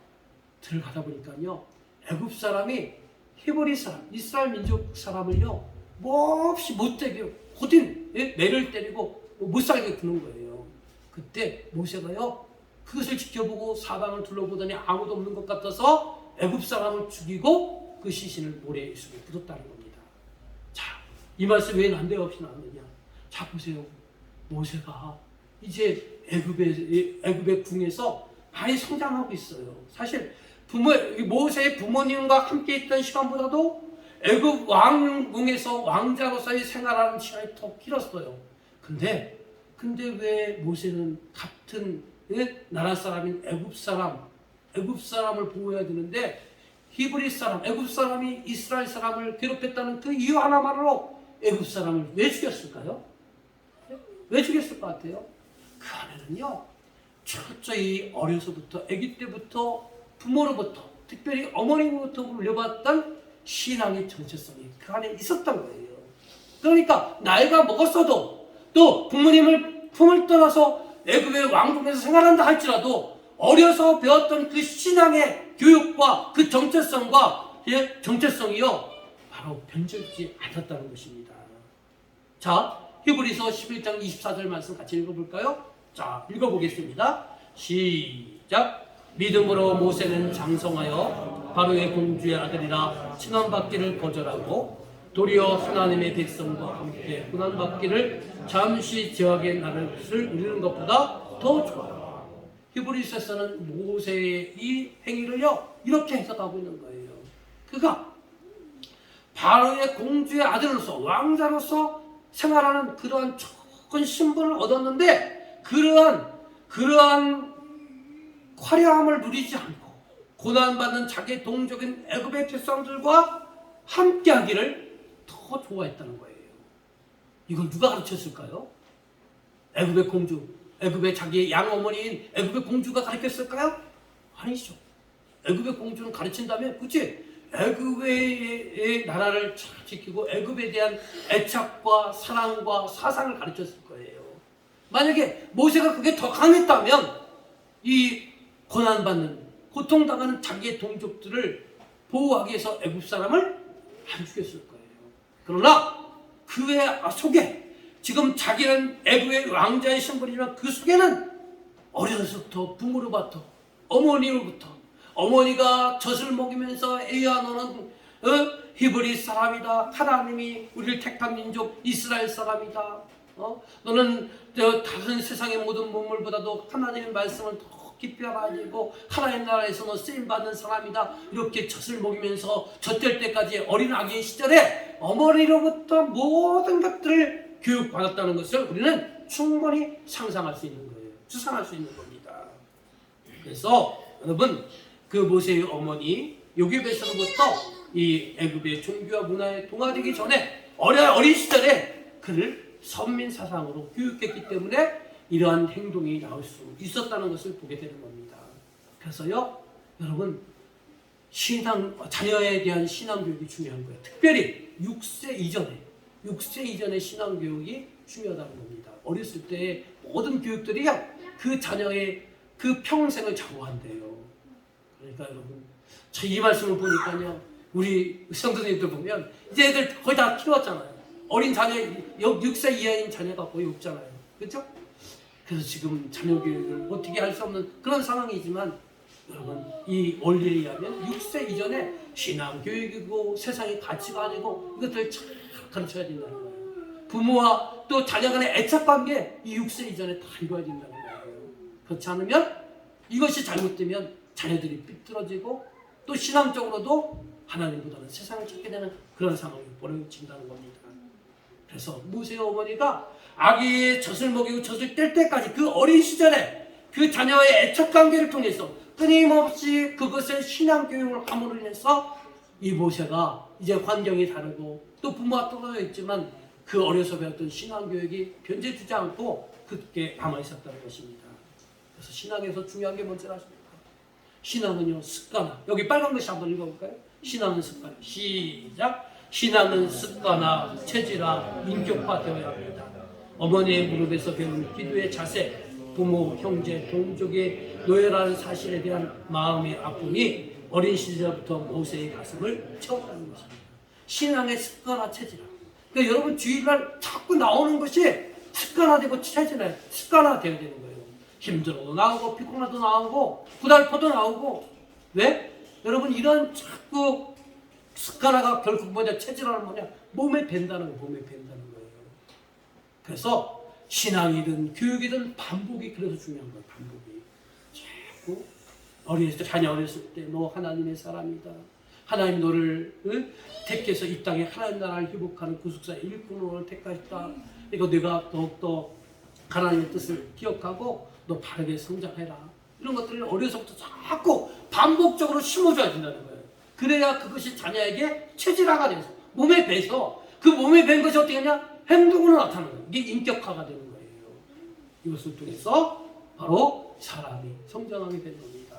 Speaker 1: 애굽 사람이 히브리 사람, 이스라엘 민족 사람을요, 몹시 못되게 고딘 매를 때리고 못 살게 두는 거예요. 그때 모세가요, 그것을 지켜보고 사방을 둘러보더니 아무도 없는 것 같아서 애굽 사람을 죽이고 그 시신을 모래 속에 묻었다는 겁니다. 자, 이 말씀 왜 난데없이 나왔느냐? 자, 보세요. 모세가 이제 애굽의 궁에서 많이 성장하고 있어요. 사실 모세의 부모님과 함께 있던 시간보다도 애굽 왕궁에서 왕자로서의 생활하는 시간이 더 길었어요. 근데 왜 모세는 같은 예? 나라 사람인 애굽 사람을 보호해야 되는데 히브리 사람, 애굽 사람이 이스라엘 사람을 괴롭혔다는 그 이유 하나만으로 애굽 사람을 왜 죽였을까요? 왜 죽였을 것 같아요? 그 안에는요, 철저히 어려서부터 아기 때부터 부모로부터 특별히 어머니로부터 물려받던 신앙의 정체성이 그 안에 있었던 거예요. 그러니까 나이가 먹었어도 또 부모님을 품을 떠나서 애굽의 왕궁에서 생활한다 할지라도 어려서 배웠던 그 신앙의 교육과 그 정체성과 정체성이요 바로 변질되지 않았다는 것입니다. 자, 히브리서 11장 24절 말씀 같이 읽어볼까요? 자, 읽어보겠습니다. 시작. 믿음으로 모세는 장성하여 바로의 공주의 아들이라 칭함받기를 거절하고 도리어 하나님의 백성과 함께 고난받기를 잠시 제약의 날을 누리는 것보다 더 좋아요. 히브리서에서는 모세의 이 행위를요 이렇게 해석하고 있는 거예요. 그가 바로의 공주의 아들로서 왕자로서 생활하는 그러한 좋은 신분을 얻었는데 그러한 화려함을 누리지 않고 고난받는 자기 동족인 애굽의 백성들과 함께하기를 더 좋아했다는 거예요. 이걸 누가 가르쳤을까요? 애굽의 공주, 애굽의 자기의 양어머니인 애굽의 공주가 가르쳤을까요? 아니죠. 애굽의 공주는 가르친다면 그치? 애굽의 나라를 잘 지키고 애굽에 대한 애착과 사랑과 사상을 가르쳤을 거예요. 만약에 모세가 그게 더 강했다면 이 고난받는 고통당하는 자기의 동족들을 보호하기 위해서 애굽 사람을 안 죽였을 거예요. 그러나 그의 속에 지금 자기는 애굽의 왕자의 신분이지만 그 속에는 어려서부터 부모로부터 어머니로부터 어머니가 젖을 먹이면서 애야 너는 히브리 사람이다. 하나님이 우리를 택한 민족 이스라엘 사람이다. 너는 다른 세상의 모든 문물보다도 하나님의 말씀을 더 깊이 알아야되고 하나님 나라에서 너 쓰임받는 사람이다. 이렇게 젖을 먹이면서 젖될 때까지 어린 아기 시절에 어머니로부터 모든 것들을 교육받았다는 것을 우리는 충분히 상상할 수 있는 거예요. 추상할 수 있는 겁니다. 그래서 여러분 그 모세의 어머니 요게벳으로부터 이 애굽의 종교와 문화에 동화되기 전에 어린 시절에 그를 선민 사상으로 교육했기 때문에 이러한 행동이 나올 수 있었다는 것을 보게 되는 겁니다. 그래서요 여러분 자녀에 대한 신앙교육이 중요한 거예요. 특별히 6세 이전의 신앙교육이 중요하다는 겁니다. 어렸을 때의 모든 교육들이요 그 자녀의 그 평생을 좌우한대요. 그러니까 여러분 저 이 말씀을 보니까요 우리 성도님들 보면 이제 애들 거의 다 키웠잖아요. 어린 자녀 6세 이하인 자녀가 거의 없잖아요. 그렇죠? 그래서 지금 자녀 교육을 어떻게 할 수 없는 그런 상황이지만 여러분 이 원리에 의하면 6세 이전에 신앙 교육이고 세상의 가치관이고 이것들을 잘 가르쳐야 된다는 거예요. 부모와 또 자녀 간의 애착관계 이 6세 이전에 다 이루어야 된다는 거예요. 그렇지 않으면 이것이 잘못되면 자녀들이 삐뚤어지고 또 신앙적으로도 하나님보다는 세상을 찾게 되는 그런 상황이 벌어진다는 겁니다. 그래서 모세의 어머니가 아기의 젖을 먹이고 젖을 뗄 때까지 그 어린 시절에 그 자녀의 애착관계를 통해서 끊임없이 그것의 신앙교육을 함으로 인해서 이 모세가 이제 환경이 다르고 또 부모와 떨어져 있지만 그 어려서 배웠던 신앙교육이 변질되지 않고 그렇게 남아있었다는 것입니다. 그래서 신앙에서 중요한 게 뭔지 아십니까? 신앙은요 습관화. 여기 빨간 글씨 한번 읽어볼까요? 신앙은 습관. 시작. 신앙은 습관화, 체질화, 인격화되어야 합니다. 어머니의 무릎에서 배운 기도의 자세, 부모, 형제, 동족의 노예라는 사실에 대한 마음의 아픔이 어린 시절부터 모세의 가슴을 채웠다는 것입니다. 신앙의 습관화, 체질화. 그러니까 여러분 주일날 자꾸 나오는 것이 습관화되고 습관화되어야 되는 거예요. 힘들어도 나오고 피곤해도 나오고 고달퍼도 나오고 왜? 여러분 이런 자꾸 습관화가 결국 뭐냐 체질화는 뭐냐 몸에 밴다는 거예요. 그래서 신앙이든 교육이든 반복이 그래서 중요한 거예요. 반복이 자꾸 어렸을 때 자녀 어렸을 때 너 하나님의 사람이다. 하나님 너를 택해서 이 땅에 하나님 나라를 회복하는 구속사의 일꾼으로 택하셨다. 이거 내가 더욱더 하나님의 뜻을 기억하고 너 바르게 성장해라. 이런 것들을 어려서부터 자꾸 반복적으로 심어줘야 된다는 거예요. 그래야 그것이 자녀에게 체질화가 돼서 몸에 배서 그 몸에 밴 것이 어떻게 하냐? 행동으로 나타나는 거예요. 이게 인격화가 되는 거예요. 이것을 통해서 바로 사람이 성장하게 된 겁니다.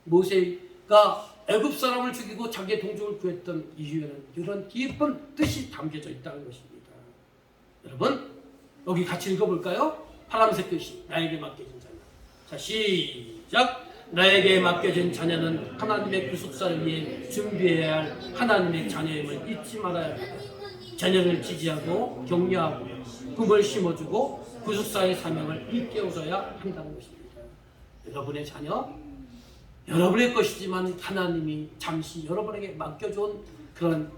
Speaker 1: 모세가 애굽 사람을 죽이고 자기의 동족을 구했던 이유에는 이런 깊은 뜻이 담겨져 있다는 것입니다. 여러분 여기 같이 읽어볼까요? 파란색 글씨 나에게 맡겨진 자녀. 자 시작. 나에게 맡겨진 자녀는 하나님의 구속사를 위해 준비해야 할 하나님의 자녀임을 잊지 말아야 합니다. 자녀를 지지하고 격려하고 꿈을 심어주고 구속사의 사명을 일깨워줘야 한다는 것입니다. 여러분의 자녀, 여러분의 것이지만 하나님이 잠시 여러분에게 맡겨준 그런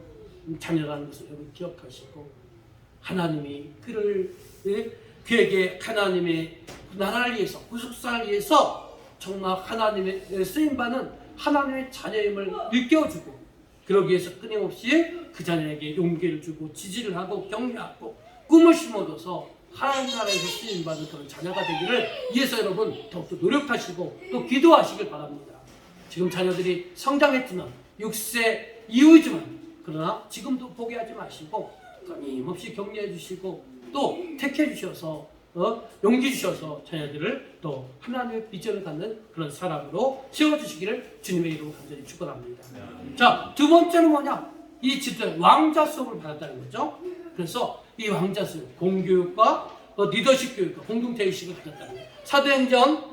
Speaker 1: 자녀라는 것을 여러분 기억하시고 하나님이 그에게 하나님의 나라를 위해서 구속사를 위해서 정말 하나님의 쓰임받는 하나님의 자녀임을 일깨워주고 그러기 위해서 끊임없이 그 자녀에게 용기를 주고 지지를 하고 격려하고 꿈을 심어줘서 하나님 나라에서 쓰임받는 그런 자녀가 되기를 위해서 여러분 더욱더 노력하시고 또 기도하시길 바랍니다. 지금 자녀들이 성장했지만 6세 이후이지만 그러나 지금도 포기하지 마시고 끊임없이 격려해 주시고 또 택해 주셔서 용기 주셔서 자녀들을 또 하나님의 비전을 갖는 그런 사람으로 세워주시기를 주님의 이름으로 간절히 축원합니다. 자, 두 번째는 뭐냐? 이 지도에 왕자 수업을 받았다는 거죠. 그래서 이 왕자 수업, 공교육과 리더십 교육과 공동체 의식을 받았다는 거예요. 사도행전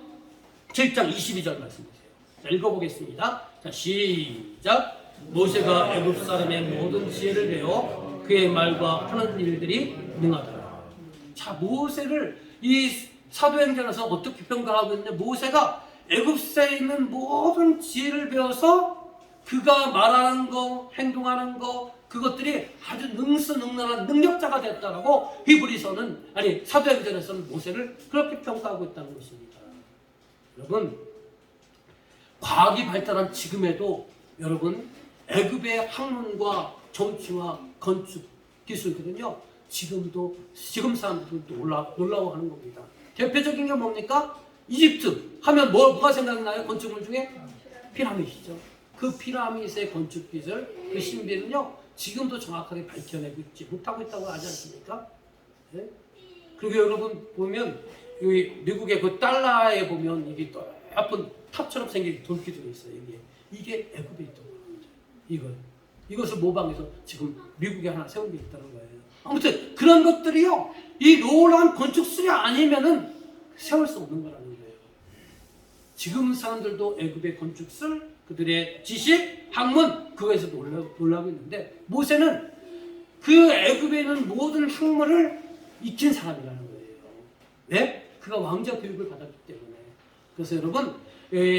Speaker 1: 7장 22절 말씀 보세요. 자, 읽어보겠습니다. 자, 시작. 모세가 애굽 사람의 모든 지혜를 배워 그의 말과 하는 일들이 능하더라. 자, 모세를 이 사도행전에서 어떻게 평가하고 있는데 모세가 애굽에 있는 모든 지혜를 배워서 그가 말하는 거, 행동하는 거 그것들이 아주 능수능란한 능력자가 됐다라고 히브리서는 아니 사도행전에서는 모세를 그렇게 평가하고 있다는 것입니다. 여러분 과학이 발달한 지금에도 여러분 애굽의 학문과 정치와 건축 기술들은요 지금 사람들도 놀라워하는 겁니다. 대표적인 게 뭡니까? 이집트 하면 뭐가 생각나요? 건축물 중에 피라밋이죠. 그 피라밋의 건축 기술, 그 신비는요 지금도 정확하게 밝혀내고 있지 못하고 있다고 하지 않습니까? 네? 그리고 여러분 보면 여기 미국의 그 달러에 보면 이게 또 예쁜 탑처럼 생긴 돌기둥이 있어요. 이게 애굽에 있던 겁니다. 이것을 모방해서 지금 미국에 하나 세운 게 있다는 거예요. 아무튼 그런 것들이요 이 놀라운 건축술이 아니면은 세울 수 없는 거라는 거예요. 지금 사람들도 애굽의 건축술, 그들의 지식, 학문 그거에서 놀라고 있는데 모세는 그 애굽에 있는 모든 학문을 익힌 사람이라는 거예요. 왜? 그가 왕자 교육을 받았기 때문에. 그래서 여러분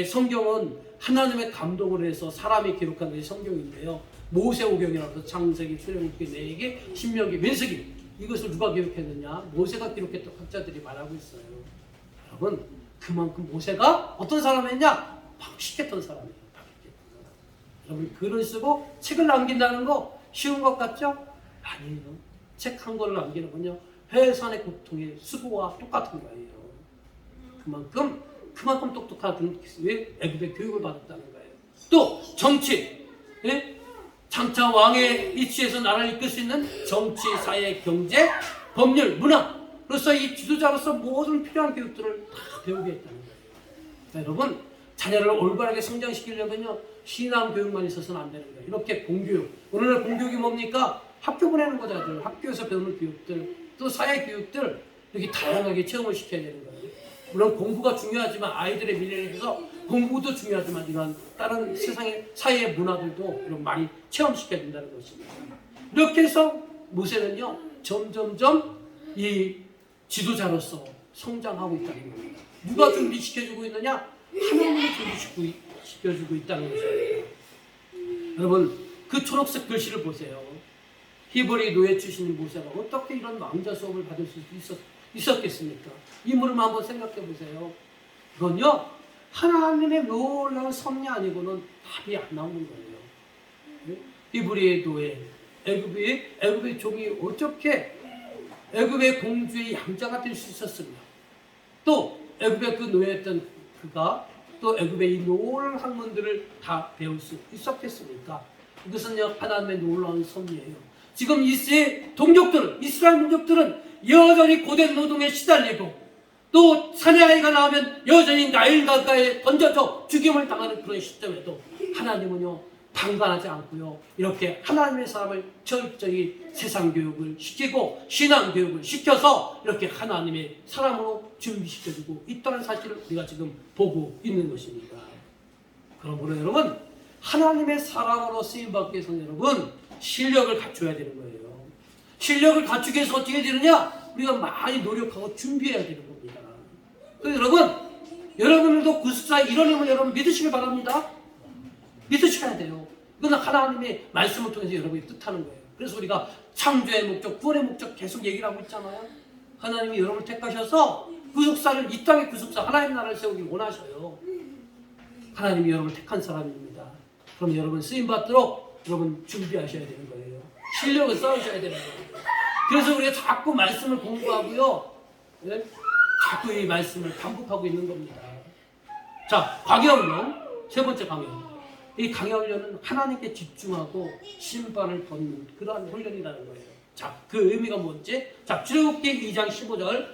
Speaker 1: 성경은 하나님의 감동을 해서 사람이 기록한 것이 성경인데요. 모세오경이라고 창세기, 출애굽기, 레위기, 신명기, 민수기 이것을 누가 기록했느냐? 모세가 기록했던 학자들이 말하고 있어요. 여러분 그만큼 모세가 어떤 사람이었냐? 박식했던 사람이에요. 여러분 글을 쓰고 책을 남긴다는 거 쉬운 것 같죠? 아니에요. 책 한 권을 남기는 건요 회산의 고통의 수고와 똑같은 거예요. 그만큼 똑똑한 애굽의 교육을 받았다는 거예요. 또 정치, 예? 장차 왕의 위치에서 나라를 이끌 수 있는 정치, 사회, 경제, 법률, 문화로서 이 지도자로서 모든 필요한 교육들을 다 배우게 했다는 거예요. 그러니까 여러분 자녀를 올바르게 성장시키려면요 신앙 교육만 있어서는 안 되는 거예요. 이렇게 공교육, 오늘날 공교육이 뭡니까? 학교 보내는 거잖아요. 학교에서 배우는 교육들, 또 사회 교육들 이렇게 다양하게 체험을 시켜야 되는 거예요. 물론 공부가 중요하지만 아이들의 미래를 위해서 공부도 중요하지만 이런 다른 세상의 사회의 문화들도 이런 많이 체험시켜야 된다는 것입니다. 이렇게 해서 모세는요 점점점 이 지도자로서 성장하고 있다는 겁니다. 누가 준비시켜주고 있느냐? 하나님이 준비시켜주고 있다는 것입니다. 여러분 그 초록색 글씨를 보세요. 히브리 노예 출신인 모세가 어떻게 이런 왕자 수업을 받을 수 있었겠습니까? 이 물음 한번 생각해 보세요. 이건요 하나님의 놀라운 섭리 아니고는 답이 안 나오는 거예요. 히브리의 노예, 애굽의 종이 어떻게 애굽의 공주의 양자가 될 수 있었으며 또 애굽의 그 노예였던 그가 또 애굽의 이 놀라운 학문들을 다 배울 수 있었겠습니까? 이것은요 하나님의 놀라운 섭리예요. 지금 이스라엘 동족들은 이스라엘 민족들은 여전히 고된 노동에 시달리고 또 사내아이가 나오면 여전히 나일 가까이에 던져져 죽임을 당하는 그런 시점에도 하나님은요 방관하지 않고요 이렇게 하나님의 사람을 철저히 세상 교육을 시키고 신앙 교육을 시켜서 이렇게 하나님의 사람으로 준비시켜주고 있다는 사실을 우리가 지금 보고 있는 것입니다. 그러므로 여러분 하나님의 사람으로 쓰임받기 위해서는 여러분 실력을 갖춰야 되는 거예요. 실력을 갖추기 위해서 어떻게 되느냐? 우리가 많이 노력하고 준비해야 되는 겁니다. 그래서 여러분들도 구속사의 이론임을 여러분 믿으시길 바랍니다. 믿으셔야 돼요. 이건 하나님의 말씀을 통해서 여러분이 뜻하는 거예요. 그래서 우리가 창조의 목적, 구원의 목적 계속 얘기를 하고 있잖아요. 하나님이 여러분을 택하셔서 구속사를 이 땅의 구속사 하나님 나라를 세우기 원하셔요. 하나님이 여러분을 택한 사람입니다. 그럼 여러분 쓰임받도록 여러분 준비하셔야 되는 거예요. 실력을 쌓으셔야 되는 거예요. 그래서 우리가 자꾸 말씀을 공부하고요. 네? 자꾸 이 말씀을 반복하고 있는 겁니다. 자, 광야훈련 세 번째 광야훈련. 이 광야훈련은 하나님께 집중하고 심판을 받는 그러한 훈련이라는 거예요. 자, 그 의미가 뭔지? 자, 출애굽기 2장 15절.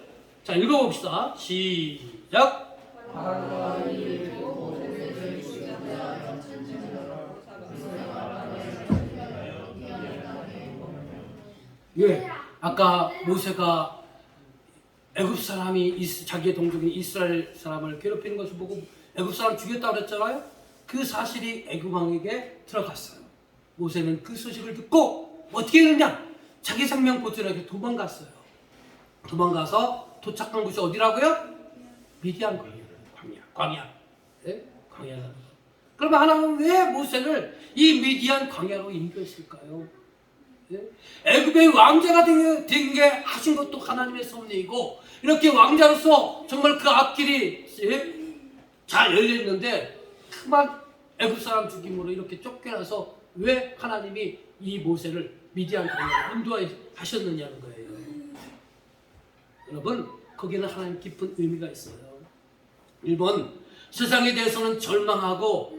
Speaker 1: 자, 읽어봅시다. 시작. 예, 아까 모세가 애굽 사람이 자기의 동족인 이스라엘 사람을 괴롭히는 것을 보고 애굽 사람 죽였다고 그랬잖아요. 그 사실이 애굽 왕에게 들어갔어요. 모세는 그 소식을 듣고 어떻게 했느냐? 자기 생명 보존하게 도망갔어요. 도망가서 도착한 곳이 어디라고요? 미디안 광야. 네? 광야. 그러면 하나님은 왜 모세를 이 미디안 광야로 인도했을까요? 애굽의 왕자가 된 게 하신 것도 하나님의 섭리이고 이렇게 왕자로서 정말 그 앞길이 잘 열려있는데 그만 애굽 사람 죽임으로 이렇게 쫓겨나서 왜 하나님이 이 모세를 미디안 광야로 인도하셨느냐는 거예요. 여러분 거기는 하나님 깊은 의미가 있어요. 1번 세상에 대해서는 절망하고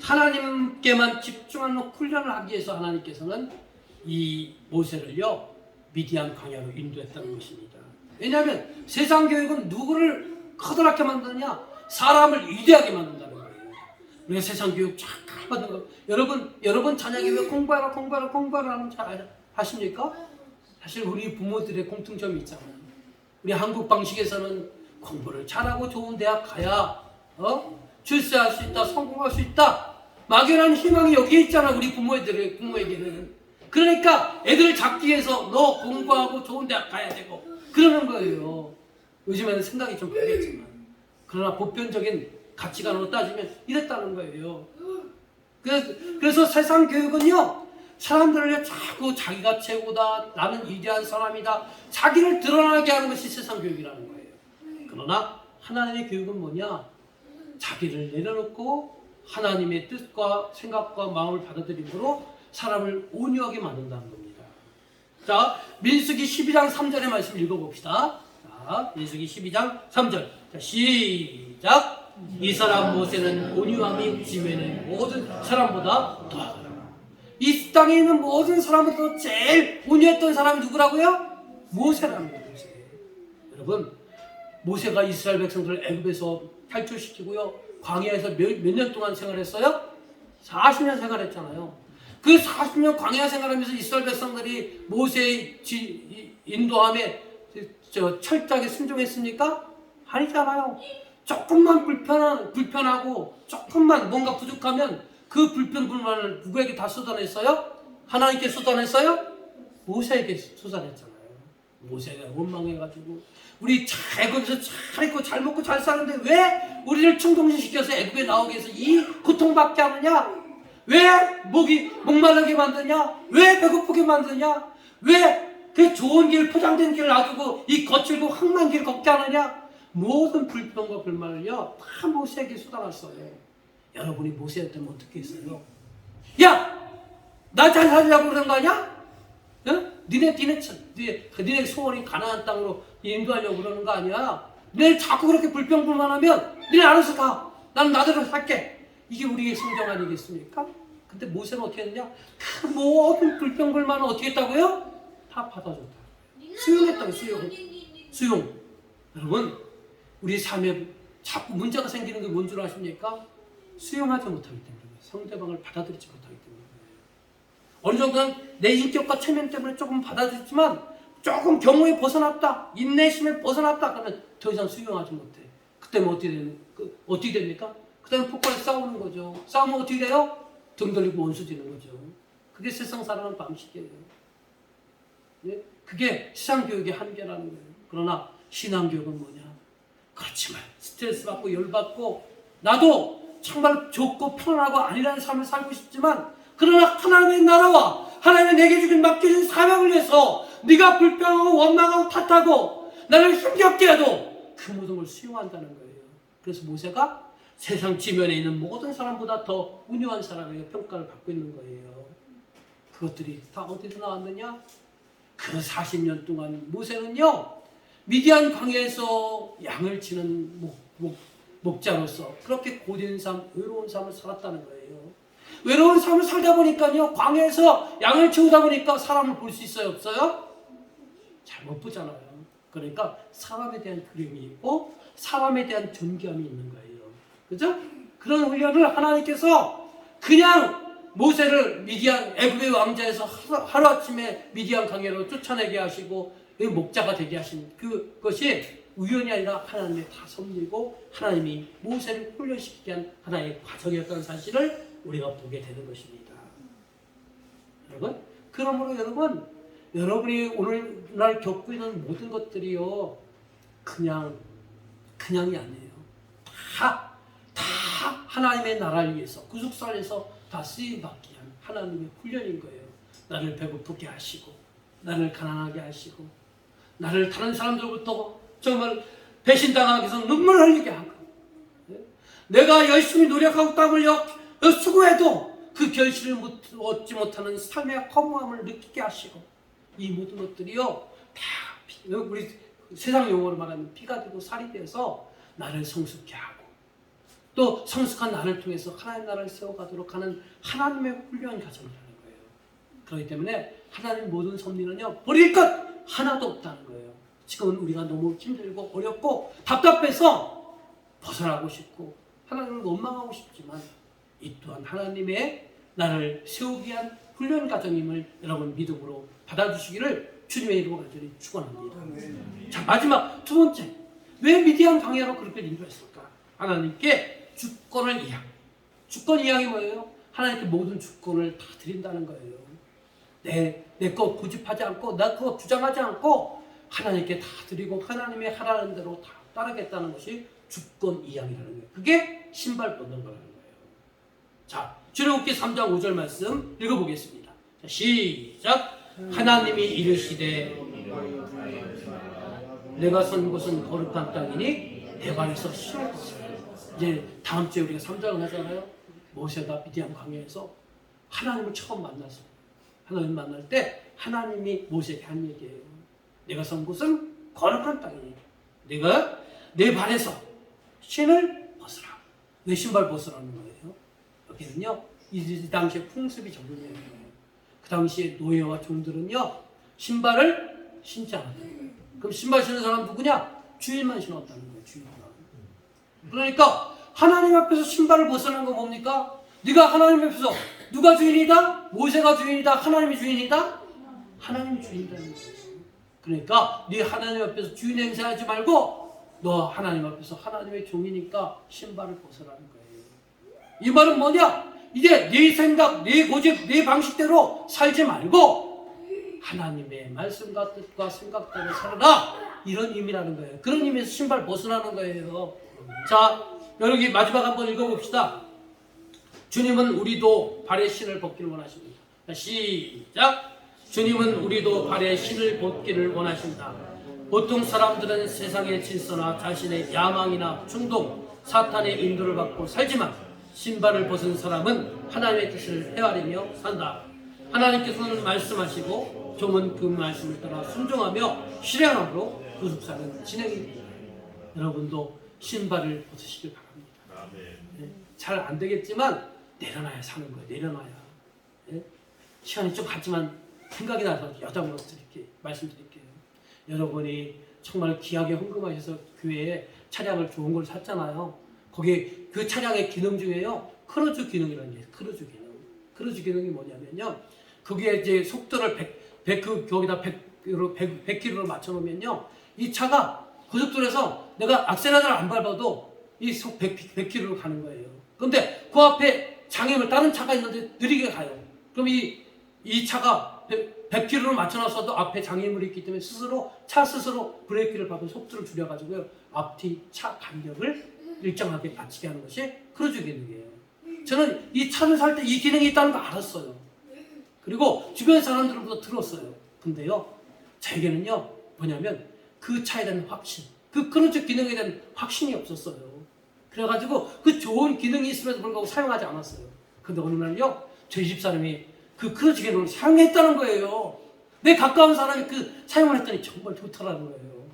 Speaker 1: 하나님께만 집중하는 훈련을 하기 위해서 하나님께서는 이 모세를요 미디안 광야로 인도했다는 것입니다. 왜냐하면 세상 교육은 누구를 커다랗게 만드느냐? 사람을 위대하게 만든다는 거예요. 우리가 세상 교육 쫙 받는 거 여러분 자녀에게 왜 공부하라 하는 잘 아십니까? 사실 우리 부모들의 공통점이 있잖아요. 우리 한국 방식에서는 공부를 잘하고 좋은 대학 가야 출세할 수 있다, 성공할 수 있다. 막연한 희망이 여기에 있잖아. 우리 부모에게는. 그러니까 애들을 잡기 위해서 너 공부하고 좋은 대학 가야 되고 그러는 거예요. 요즘에는 생각이 좀 바뀌었지만 그러나 보편적인 가치관으로 따지면 이랬다는 거예요. 그래서 세상 교육은요 사람들을 자꾸 자기가 최고다, 나는 위대한 사람이다, 자기를 드러나게 하는 것이 세상 교육이라는 거예요. 그러나 하나님의 교육은 뭐냐? 자기를 내려놓고 하나님의 뜻과 생각과 마음을 받아들임으로 사람을 온유하게 만든다는 겁니다. 자, 민수기 12장 3절의 말씀 읽어봅시다. 자, 민수기 12장 3절. 자, 시작. 이 사람 모세는 온유함이 지면의 모든 사람보다 더하더라. 이 땅에 있는 모든 사람보다 제일 온유했던 사람이 누구라고요? 모세라는 거예요. 모세. 여러분, 모세가 이스라엘 백성들을 애굽에서 탈출시키고요. 광야에서 몇 년 동안 생활했어요? 40년 생활했잖아요. 그 40년 광야 생활하면서 이스라엘 백성들이 모세의 인도함에 철저하게 순종했습니까? 아니잖아요. 조금만 불편하고 조금만 뭔가 부족하면 그 불편불만을 누구에게 다 쏟아냈어요? 하나님께 쏟아냈어요? 모세에게 쏟아냈잖아요. 모세가 원망해가지고 우리 애굽에서 잘 있고 잘 먹고 잘 사는데 왜 우리를 충동시켜서 애굽에 나오게 해서 이 고통받게 하느냐? 왜 목마르게 만드냐? 왜 배고프게 만드냐? 왜 그 좋은 길, 포장된 길을 놔두고 이 거칠고 험한 길을 걷게 하느냐? 모든 불평과 불만을요 다 모세에게 쏟아놨어요. 여러분이 모세였다면 어떻게 했어요? 야! 나 잘 살려고 그런 거 아니야? 응? 니네 소원이 가나안 땅으로 인도하려고 그러는 거 아니야? 내 자꾸 그렇게 불평불만하면 네 알아서 가. 나는 나대로 살게. 이게 우리의 성경 아니겠습니까? 근데 모세는 어떻게 했느냐? 그 모든 불평불만을 어떻게 했다고요? 다 받아줬다. 수용했다고. 수용. 여러분, 우리 삶에 자꾸 문제가 생기는 게 뭔 줄 아십니까? 수용하지 못하기 때문에, 상대방을 받아들이지 못하기 때문에. 어느 정도는 내 인격과 체면 때문에 조금 받아들였지만 조금 경우에 벗어났다, 인내심에 벗어났다 그러면 더 이상 수용하지 못해. 그때는 어떻게 됩니까? 그때는 폭발해 싸우는 거죠. 싸우면 어떻게 돼요? 등 돌리고 원수 지는 거죠. 그게 세상 살아가는 방식이에요. 네? 그게 세상 교육의 한계라는 거예요. 그러나 신앙 교육은 뭐냐? 그렇지만 스트레스 받고 열받고 나도 정말 좋고 편안하고 안일한 삶을 살고 싶지만 그러나 하나님의 나라와 하나님의 내게 주신 맡겨진 사명을 위해서 네가 불평하고 원망하고 탓하고 나를 힘겹게 해도 그 모든 걸 수용한다는 거예요. 그래서 모세가 세상 지면에 있는 모든 사람보다 더 운유한 사람에게 평가를 받고 있는 거예요. 그것들이 다 어디서 나왔느냐? 그 40년 동안 모세는요, 미디안 광야에서 양을 치는 목자로서 그렇게 고된 삶, 외로운 삶을 살았다는 거예요. 외로운 삶을 살다 보니까요, 광야에서 양을 치우다 보니까 사람을 볼 수 있어요, 없어요? 잘 못 보잖아요. 그러니까 사람에 대한 두려움이 있고 사람에 대한 존경이 있는 거예요. 그죠? 그런 훈련을 하나님께서 그냥 모세를 애굽의 왕자에서 하루아침에 미디안 광야로 쫓아내게 하시고 목자가 되게 하신 그것이 우연이 아니라 하나님의 다 섭리고 하나님이 모세를 훈련시키게 한 하나의 과정이었다는 사실을 우리가 보게 되는 것입니다. 여러분, 그러므로 여러분이 오늘날 겪고 있는 모든 것들이요, 그냥이 아니에요. 다 하나님의 나라를 위해서, 구속사를 위해서 다 쓰임받기 위한 하나님의 훈련인 거예요. 나를 배고프게 하시고, 나를 가난하게 하시고, 나를 다른 사람들부터 정말 배신당하기 위해서 눈물 흘리게 하고, 내가 열심히 노력하고 땀을 수고해도 그 결실을 얻지 못하는 삶의 허무함을 느끼게 하시고, 이 모든 것들이요, 다 우리 세상 용어로 말하면 피가 되고 살이 되어서 나를 성숙케 하고, 또 성숙한 나를 통해서 하나님 나라를 세워가도록 하는 하나님의 훈련 과정이라는 거예요. 그렇기 때문에 하나님 모든 섭리는요, 버릴 것 하나도 없다는 거예요. 지금은 우리가 너무 힘들고 어렵고 답답해서 벗어나고 싶고 하나님을 원망하고 싶지만 이 또한 하나님의 나를 세우기 위한 훈련 과정임을 여러분 믿음으로 받아주시기를 주님의 이름으로 간절히 축원합니다. 자, 마지막 두 번째, 왜 미디안 광야로 그렇게 인도했을까? 하나님께 주권 이양이 뭐예요? 하나님께 모든 주권을 다 드린다는 거예요. 내 거 고집하지 않고 나 거 주장하지 않고 하나님께 다 드리고 하나님의 하라는 대로 다 따르겠다는 것이 주권 이양이라는 거예요. 그게 신발 벗는 거라는 거예요. 자, 출애굽기 3장 5절 말씀 읽어보겠습니다. 자, 시작. 하나님이 이르시되 내가 선 곳은 거룩한 땅이니 내 발에서 신을 벗으라. 이제 다음 주에 우리가 3장을 하잖아요. 모세가 미디안 광야에서 하나님을 처음 만났어. 하나님 만날 때 하나님이 모세에게 한 얘기예요. 내가 선 곳은 거룩한 땅이니 내가 내 발에서 신을 벗으라. 왜 신발 벗으라는 거예요? 여기는요, 이 당시에 풍습이 적용되는 거예요. 그 당시에 노예와 종들은요, 신발을 신지 않았다는 거예요. 그럼 신발 신는 사람 누구냐? 주인만 신었다는 거예요. 주인만. 그러니까 하나님 앞에서 신발을 벗어난 건 뭡니까? 네가 하나님 앞에서 누가 주인이다? 모세가 주인이다? 하나님이 주인이다? 하나님이 주인이라는 거예요. 그러니까 네 하나님 앞에서 주인 행세하지 말고 너 하나님 앞에서 하나님의 종이니까 신발을 벗으라는 거예요. 이 말은 뭐냐? 이제 네 생각, 네 고집, 네 방식대로 살지 말고 하나님의 말씀과 뜻과 생각대로 살아라, 이런 의미라는 거예요. 그런 의미에서 신발 벗으라는 거예요. 자, 여기 마지막 한번 읽어봅시다. 주님은 우리도 발에 신을 벗기를 원하십니다. 시작. 주님은 우리도 발에 신을 벗기를 원하신다. 보통 사람들은 세상의 질서나 자신의 야망이나 충동, 사탄의 인도를 받고 살지만 신발을 벗은 사람은 하나님의 뜻을 헤아리며 산다. 하나님께서는 말씀하시고 종은 그 말씀을 따라 순종하며 실행함으로 구속사는 진행이 됩니다. 여러분도 신발을 벗으시길 바랍니다. 잘 안 되겠지만 내려놔야 사는 거예요. 내려놔야. 예? 시간이 좀 갔지만 생각이 나서 여담으로 이렇게 말씀드릴게요. 여러분이 정말 귀하게 헌금하셔서 교회에 차량을 좋은 걸 샀잖아요. 거기 그 차량의 기능 중에요. 크루즈 기능이라는 게 있어요. 크루즈 기능. 크루즈 기능이 뭐냐면요. 거기에 이제 속도를 100km로 맞춰놓으면요. 이 차가 고속도로에서 내가 악셀레라를 안 밟아도 이 속 100km로 가는 거예요. 그런데 그 앞에 장애물 다른 차가 있는데 느리게 가요. 그럼 이 차가 100km로 맞춰놨어도 앞에 장애물이 있기 때문에 차 스스로 브레이크를 밟고 속도를 줄여가지고요. 앞뒤 차 간격을 일정하게 맞추게 하는 것이 크루즈 기능이에요. 저는 이 차를 살 때 이 기능이 있다는 거 알았어요. 그리고 주변 사람들로부터 들었어요. 근데요, 저에게는요, 뭐냐면 그 차에 대한 확신, 그 크루즈 기능에 대한 확신이 없었어요. 그래가지고 그 좋은 기능이 있음에도 불구하고 사용하지 않았어요. 근데 어느 날요, 저희 집사람이 그 크루즈 기능을 사용했다는 거예요. 내 가까운 사람이 그 사용을 했더니 정말 좋더라는 거예요.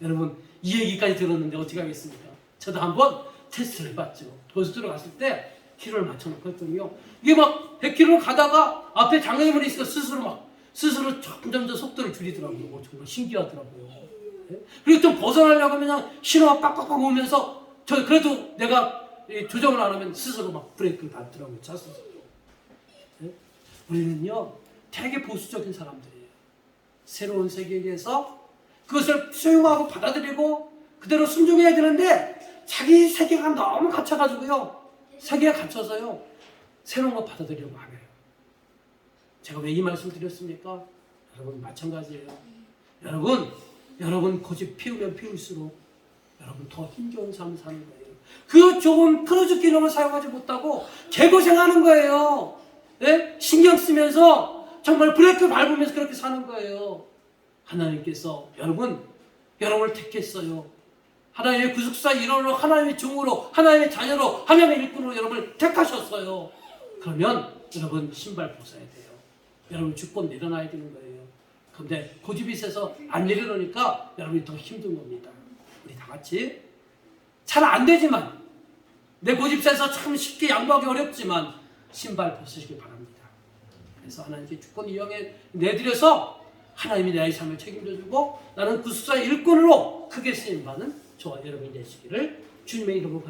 Speaker 1: 여러분, 이 얘기까지 들었는데 어떻게 하겠습니까? 저도 한번 테스트를 해봤죠. 고속도로 갔을 때 키로를 맞춰놓고 했더니요, 이게 막 100km로 가다가 앞에 장애물이 있으니까 스스로 점점 더 속도를 줄이더라고요. 정말 신기하더라고요. 네? 그리고 좀 벗어나려고 하면 그냥 신호가 빡빡빡 오면서 그래도 내가 조정을 안 하면 스스로 막 브레이크를 밟더라고요. 차 스스로. 네? 우리는요, 되게 보수적인 사람들이에요. 새로운 세계에 대해서 그것을 수용하고 받아들이고 그대로 순종해야 되는데 자기 세계가 너무 갇혀가지고요. 세계에 갇혀서요. 새로운 거 받아들이려고 안 해요. 제가 왜 이 말씀을 드렸습니까? 여러분 마찬가지예요. 여러분 고집 피우면 피울수록 여러분 더 힘겨운 삶을 사는 거예요. 그 좋은 크루즈 기능을 사용하지 못하고 개고생하는 거예요. 네? 신경 쓰면서 정말 브레이크 밟으면서 그렇게 사는 거예요. 하나님께서 여러분을 택했어요. 하나님의 구속사 일원으로, 하나님의 종으로, 하나님의 자녀로, 하나님의 일꾼으로 여러분을 택하셨어요. 그러면 여러분 신발 벗어야 돼요. 여러분 주권 내려놔야 되는 거예요. 그런데 고집이 세서 안 내려놓으니까 여러분이 더 힘든 겁니다. 우리 다 같이 잘 안 되지만 내 고집 세서 참 쉽게 양보하기 어렵지만 신발 벗으시길 바랍니다. 그래서 하나님께 주권 이용해 내드려서 하나님이 내 삶을 책임져주고 나는 구속사의 일꾼으로 크게 쓰임받는 저와 여러분이 되시기를 주님의 이름으로